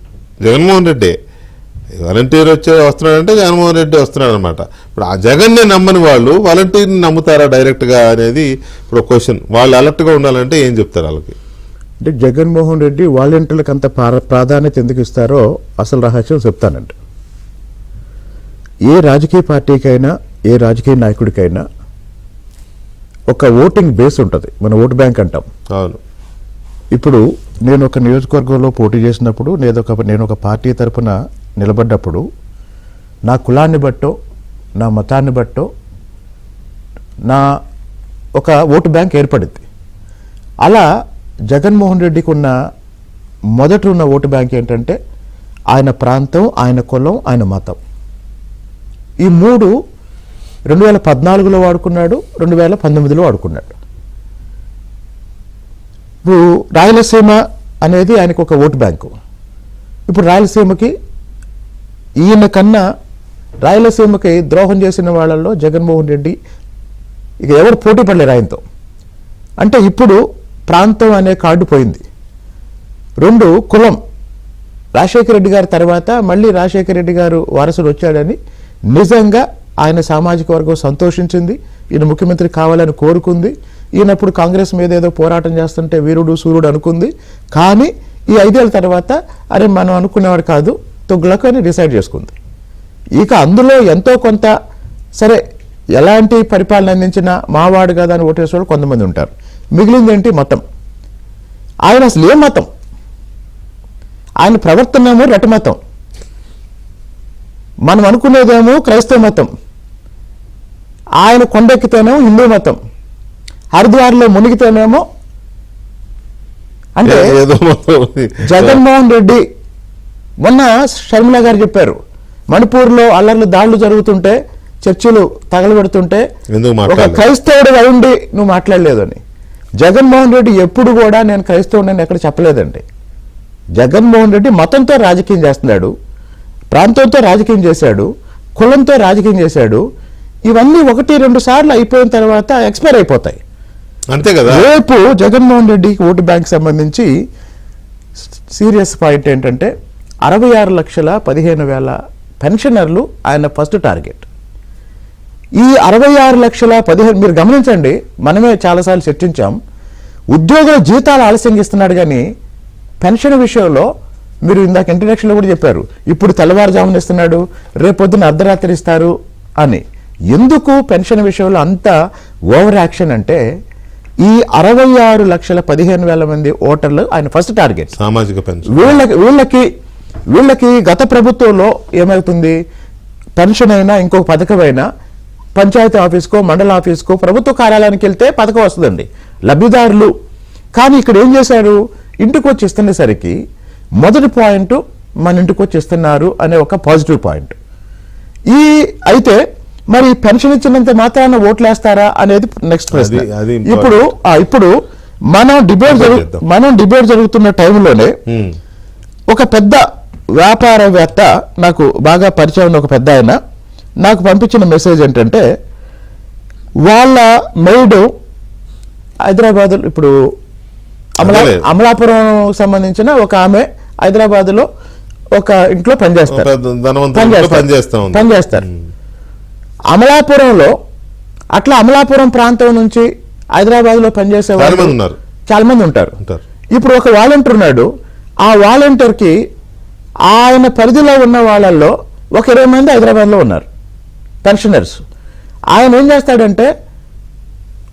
వాలంటీర్ వస్తున్నాడంటే జగన్మోహన్ రెడ్డి వస్తున్నాడు అనమాట. ఇప్పుడు ఆ జగన్నే నమ్మని వాళ్ళు వాలంటీర్ని నమ్ముతారా డైరెక్ట్గా అనేది ఇప్పుడు క్వశ్చన్. వాళ్ళు అలర్ట్గా ఉండాలంటే ఏం చెప్తారు వాళ్ళకి? అంటే జగన్మోహన్ రెడ్డి వాలంటీర్లకు అంత ప్రాధాన్యత ఎందుకు ఇస్తారో అసలు రహస్యం చెప్తానండి. ఏ రాజకీయ పార్టీకైనా, ఏ రాజకీయ నాయకుడికైనా ఒక ఓటింగ్ బేస్ ఉంటుంది, మన ఓటు బ్యాంక్ అంటాం. అవును. ఇప్పుడు నేను ఒక నియోజకవర్గంలో పోటీ చేసినప్పుడు, నేను ఒక పార్టీ తరఫున నిలబడ్డప్పుడు నా కులాన్ని బట్టో, నా మతాన్ని బట్టో నా ఒక ఓటు బ్యాంక్ ఏర్పడింది. అలా జగన్మోహన్ రెడ్డికి ఉన్న మొదట ఉన్న ఓటు బ్యాంక్ ఏంటంటే ఆయన ప్రాంతం, ఆయన కులం, ఆయన మతం. ఈ మూడు 2014లో వాడుకున్నాడు, 2019లో వాడుకున్నాడు. ఇప్పుడు రాయలసీమ అనేది ఆయనకు ఒక ఓటు బ్యాంకు. ఇప్పుడు రాయలసీమకి ఈయన కన్నా రాయలసీమకి ద్రోహం చేసిన వాళ్ళల్లో జగన్మోహన్ రెడ్డి ఇక ఎవరు పోటీ పడలేరు ఆయనతో. అంటే ఇప్పుడు ప్రాంతం అనే కార్డు పోయింది. 2 కులం. రాజశేఖర రెడ్డి గారి తర్వాత మళ్ళీ రాజశేఖర రెడ్డి గారు వారసుడు వచ్చాడని నిజంగా ఆయన సామాజిక వర్గం సంతోషించింది. ఈయన ముఖ్యమంత్రి కావాలని కోరుకుంది. ఈయనప్పుడు కాంగ్రెస్ మీద ఏదో పోరాటం చేస్తుంటే వీరుడు సూర్యుడు అనుకుంది. కానీ ఈ 5 ఏళ్ళ తర్వాత అరే మనం అనుకునేవాడు కాదు తొగ్గులకు అని డిసైడ్ చేసుకుంది. ఇక అందులో ఎంతో కొంత సరే ఎలాంటి పరిపాలన అందించినా మావాడు కదా అని ఓటేసేవాళ్ళు కొంతమంది ఉంటారు. మిగిలింది ఏంటి? మతం. ఆయన అసలు ఏం మతం? ఆయన ప్రవర్తనేమో రెట మతం, మనం అనుకునేదేమో క్రైస్తవ మతం, ఆయన కొండెక్కితేనేమో హిందూ మతం, హరిద్వార్లో మునిగితేనేమో అంటే జగన్మోహన్ రెడ్డి. మొన్న షర్మిల గారు చెప్పారు, మణిపూర్లో అల్లర్లు దాడులు జరుగుతుంటే చర్చిలు తగలబెడుతుంటే ఒక క్రైస్తవుడు ఉండి నువ్వు మాట్లాడలేదు అని. జగన్మోహన్ రెడ్డి ఎప్పుడు కూడా నేను క్రైస్తవుడిని ఎక్కడ చెప్పలేదండి. జగన్మోహన్ రెడ్డి మతంతో రాజకీయం చేస్తున్నాడు, ప్రాంతంతో రాజకీయం చేశాడు, కులంతో రాజకీయం చేశాడు. ఇవన్నీ 1-2 సార్లు అయిపోయిన తర్వాత ఎక్స్పైర్ అయిపోతాయి. అంతే కదా. రేపు జగన్మోహన్ రెడ్డికి ఓటు బ్యాంక్ సంబంధించి సీరియస్ పాయింట్ ఏంటంటే 66,15,000 పెన్షనర్లు ఆయన ఫస్ట్ టార్గెట్. ఈ 66,15,000 మీరు గమనించండి, మనమే చాలాసార్లు చర్చించాం. ఉద్యోగుల జీతాలు ఆలస్యంగా ఇస్తున్నాడు కానీ పెన్షన్ విషయంలో మీరు ఇందాక ఇంట్రడక్షన్లో కూడా చెప్పారు, ఇప్పుడు తెల్లవారుజామున ఇస్తున్నాడు, రేపొద్దున అర్ధరాత్రి ఇస్తారు అని. ఎందుకు పెన్షన్ విషయంలో అంత ఓవర్ యాక్షన్ అంటే ఈ 66,15,000 మంది ఓటర్లు ఆయన ఫస్ట్ టార్గెట్. సామాజిక పెన్షన్ వీళ్ళకి గత ప్రభుత్వంలో ఏమవుతుంది, పెన్షన్ అయినా ఇంకొక పథకమైనా పంచాయతీ ఆఫీస్కో మండల ఆఫీస్కో ప్రభుత్వ కార్యాలయానికి వెళ్తే పథకం వస్తుందండి, లబ్ధిదారులు. కానీ ఇక్కడ ఏం చేశారు, ఇంటికి వచ్చి ఇస్తున్నసరికి మొదటి పాయింట్ మన ఇంటికి వచ్చి ఇస్తున్నారు అనే ఒక పాజిటివ్ పాయింట్. అయితే మరి పెన్షన్ ఇచ్చినంత మాత్రాన ఓట్లు వేస్తారా అనేది నెక్స్ట్ ప్రశ్న. ఇప్పుడు మనం డిబేట్ జరుగుతున్న టైంలోనే ఒక పెద్ద వ్యాపారవేత్త, నాకు బాగా పరిచయం ఉన్న ఒక పెద్ద ఆయన నాకు పంపించిన మెసేజ్ ఏంటంటే, వాళ్ళ మెయిడ్ హైదరాబాద్, ఇప్పుడు అమలాపురం సంబంధించిన ఒక ఆమె హైదరాబాద్లో ఒక ఇంట్లో పనిచేస్తారు. అమలాపురంలో అట్లా అమలాపురం ప్రాంతం నుంచి హైదరాబాద్లో పనిచేసే వాళ్ళు చాలా మంది ఉంటారు. ఇప్పుడు ఒక వాలంటీర్ ఉన్నాడు, ఆ వాలంటీర్కి ఆయన పరిధిలో ఉన్న వాళ్ళల్లో ఒక 20 మంది హైదరాబాద్లో ఉన్నారు పెన్షనర్స్. ఆయన ఏం చేస్తాడంటే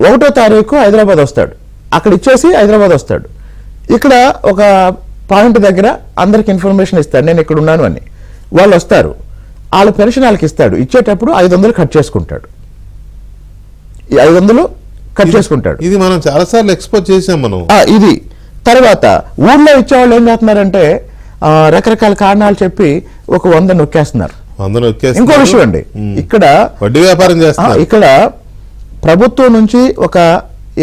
1వ తారీఖు హైదరాబాద్ వస్తాడు, అక్కడ ఇచ్చేసి హైదరాబాద్ వస్తాడు. ఇక్కడ ఒక పాయింట్ దగ్గర అందరికి ఇన్ఫర్మేషన్ ఇస్తాడు, నేను ఇక్కడ ఉన్నాను అని. వాళ్ళు వస్తారు, వాళ్ళ పెన్షన్ వాళ్ళకి ఇస్తాడు. ఇచ్చేటప్పుడు 500 కట్ చేసుకుంటాడు. ఈ 500 కట్ చేసుకుంటాడు. ఇది మనం చాలాసార్లు ఎక్స్పోజ్ చేసాం మనం. ఇది తర్వాత ఊళ్ళో ఇచ్చేవాళ్ళు ఏం చేస్తున్నారంటే రకరకాల కారణాలు చెప్పి ఒక 100 నొక్కేస్తున్నారు. ఇంకో విషయం అండి, ఇక్కడ వడ్డీ వ్యాపారం చేస్తారు. ఇక్కడ ప్రభుత్వం నుంచి ఒక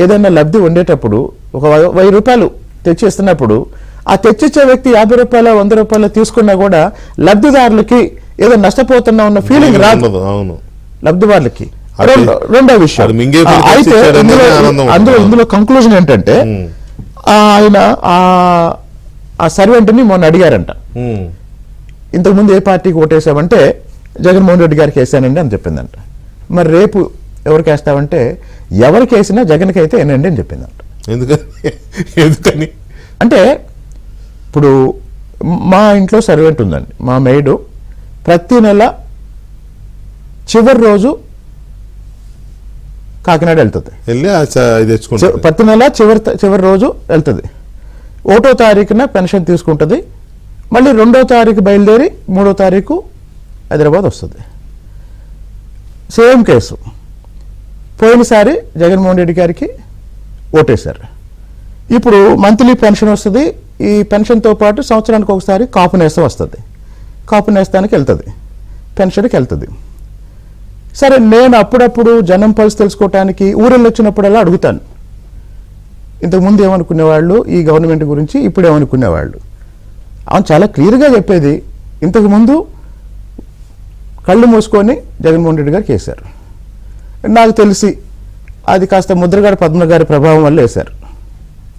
ఏదైనా లబ్ధి ఉండేటప్పుడు ఒక 1000 రూపాయలు తెచ్చి ఇస్తున్నప్పుడు ఆ తెచ్చిచ్చే వ్యక్తి 50 రూపాయలు 100 రూపాయలు తీసుకున్నా కూడా లబ్ధిదారులకి ఏదో నష్టపోతున్నా ఉన్న ఫీలింగ్ రాదు లబ్ధిదారులకి. రెండో విషయం అయితే ఇందులో కంక్లూజన్ ఏంటంటే, ఆయన ఆ సర్వెంట్ని మొన్న అడిగారంట, ఇంతకుముందు ఏ పార్టీకి ఓటేసామంటే జగన్మోహన్ రెడ్డి గారికి వేసానండి అని చెప్పిందంట. మరి రేపు ఎవరికి వేస్తామంటే ఎవరికి వేసినా జగన్కి అయితే ఏనండి అని చెప్పిందంట. ఎందుకని అంటే ఇప్పుడు మా ఇంట్లో సర్వెంట్ ఉందండి, మా మెయిడ్ ప్రతి నెల చివరి రోజు కాకినాడ వెళ్తుంది, ప్రతి నెల చివరి రోజు వెళ్తుంది. 1వ తారీఖున పెన్షన్ తీసుకుంటుంది, మళ్ళీ 2వ తారీఖు బయలుదేరి 3వ తారీఖు హైదరాబాద్ వస్తుంది. Same case. పోయినసారి జగన్మోహన్ రెడ్డి గారికి ఓటేశారు. ఇప్పుడు మంత్లీ పెన్షన్ వస్తుంది. ఈ పెన్షన్తో పాటు సంవత్సరానికి ఒకసారి కాపు నేస్తం వస్తుంది. కాపు నేస్తానికి వెళ్తుంది, పెన్షన్కి వెళ్తుంది. సరే, నేను అప్పుడప్పుడు జనం పల్స్ తెలుసుకోవటానికి ఊరెళ్ళి వచ్చినప్పుడల్లా అడుగుతాను, ఇంతకుముందు ఏమనుకునేవాళ్ళు ఈ గవర్నమెంట్ గురించి, ఇప్పుడు ఏమనుకునేవాళ్ళు. అవును, చాలా క్లియర్గా చెప్పేది, ఇంతకుముందు కళ్ళు మూసుకొని జగన్మోహన్ రెడ్డి గారు వేశారు. నాకు తెలిసి అది కాస్త ముద్రగడ పద్మ గారి ప్రభావం వల్ల వేశారు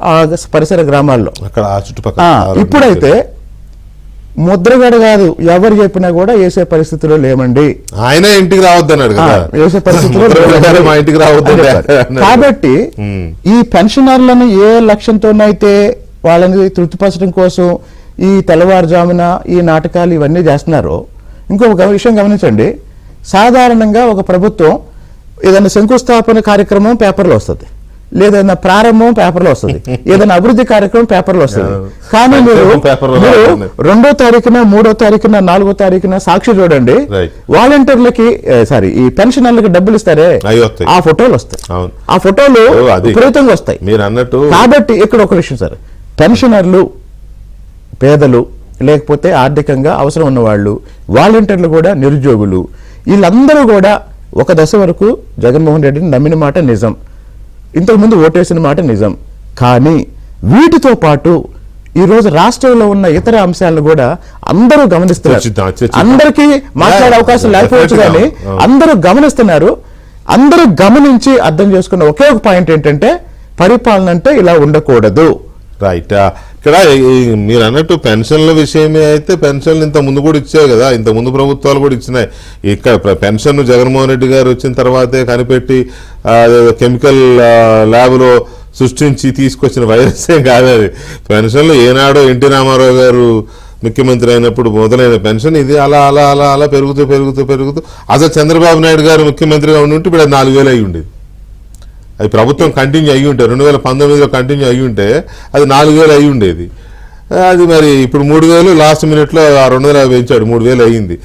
ఆ పరిసర గ్రామాల్లో. అక్కడ ఆ చుట్టుపక్కల ఇప్పుడైతే ముద్రగడ కాదు, ఎవరు చెప్పినా కూడా వేసే పరిస్థితిలో లేమండి. ఆయన ఇంటికి రావద్దన్నాడు కదా, వేసే పరిస్థితిలో ముద్రగడ మా ఇంటికి రావద్దని అన్నాడు. కాబట్టి ఈ పెన్షనర్లను ఏ లక్ష్యంతోనైతే వాళ్ళని తృప్తిపరచడం కోసం ఈ తెల్లవారుజామున ఈ నాటకాలు ఇవన్నీ చేస్తున్నారో, ఇంకొక విషయం గమనించండి. సాధారణంగా ఒక ప్రభుత్వం ఏదైనా శంకుస్థాపన కార్యక్రమం పేపర్లో వస్తుంది, లేదన్నా ప్రారంభం పేపర్లో వస్తుంది, ఏదైనా అభివృద్ధి కార్యక్రమం పేపర్లో వస్తుంది. కానీ మీరు 2వ తారీఖున, 3వ తారీఖున, 4వ తారీఖున సాక్షి చూడండి, వాలంటీర్లకి ఈ పెన్షనర్లకి డబ్బులు ఇస్తారే, ఆ ఫోటోలు వస్తాయి. ఆ ఫోటోలు విపరీతంగా వస్తాయి మీరు అన్నట్టు. కాబట్టి ఇక్కడ ఒక విషయం సార్, పెన్షనర్లు పేదలు, లేకపోతే ఆర్థికంగా అవసరం ఉన్నవాళ్ళు, వాలంటీర్లు కూడా నిరుద్యోగులు, వీళ్ళందరూ కూడా ఒక దశ వరకు జగన్మోహన్ రెడ్డిని నమ్మిన మాట నిజం, ఇంతకుముందు ఓటేసిన మాట నిజం. కానీ వీటితో పాటు ఈరోజు రాష్ట్రంలో ఉన్న ఇతర అంశాలను కూడా అందరూ గమనిస్తున్నారు. అందరికీ మాట్లాడే అవకాశం లేకపోవచ్చు, కానీ అందరూ గమనిస్తున్నారు. అందరూ గమనించి అర్థం చేసుకున్న ఒకే ఒక పాయింట్ ఏంటంటే, పరిపాలన అంటే ఇలా ఉండకూడదు. రైట్. ఇక్కడ మీరు అన్నట్టు పెన్షన్ల విషయమే అయితే పెన్షన్లు ఇంత ముందు కూడా ఇచ్చాయి కదా, ఇంత ముందు ప్రభుత్వాలు కూడా ఇచ్చినాయి. ఇక్కడ పెన్షన్ జగన్మోహన్ రెడ్డి గారు వచ్చిన తర్వాతే కనిపెట్టి కెమికల్ ల్యాబ్లో సృష్టించి తీసుకొచ్చిన వైరస్ ఏం కాదు అది. పెన్షన్లు ఏనాడో ఎన్టీ రామారావు గారు ముఖ్యమంత్రి అయినప్పుడు మొదలైన పెన్షన్ ఇది అలా అలా అలా అలా పెరుగుతూ పెరుగుతూ పెరుగుతూ అసలు చంద్రబాబు నాయుడు గారు ముఖ్యమంత్రిగా ఉండి ఇప్పుడు అది 4,000 అయి ఉండేది. అది ప్రభుత్వం కంటిన్యూ అయ్యి ఉంటే 2019లో కంటిన్యూ అయ్యి ఉంటే అది 4,000 అయి ఉండేది. అది మరి ఇప్పుడు 3,000 లాస్ట్ మినిట్లో 250 పెంచాడు, 3,000 అయ్యింది.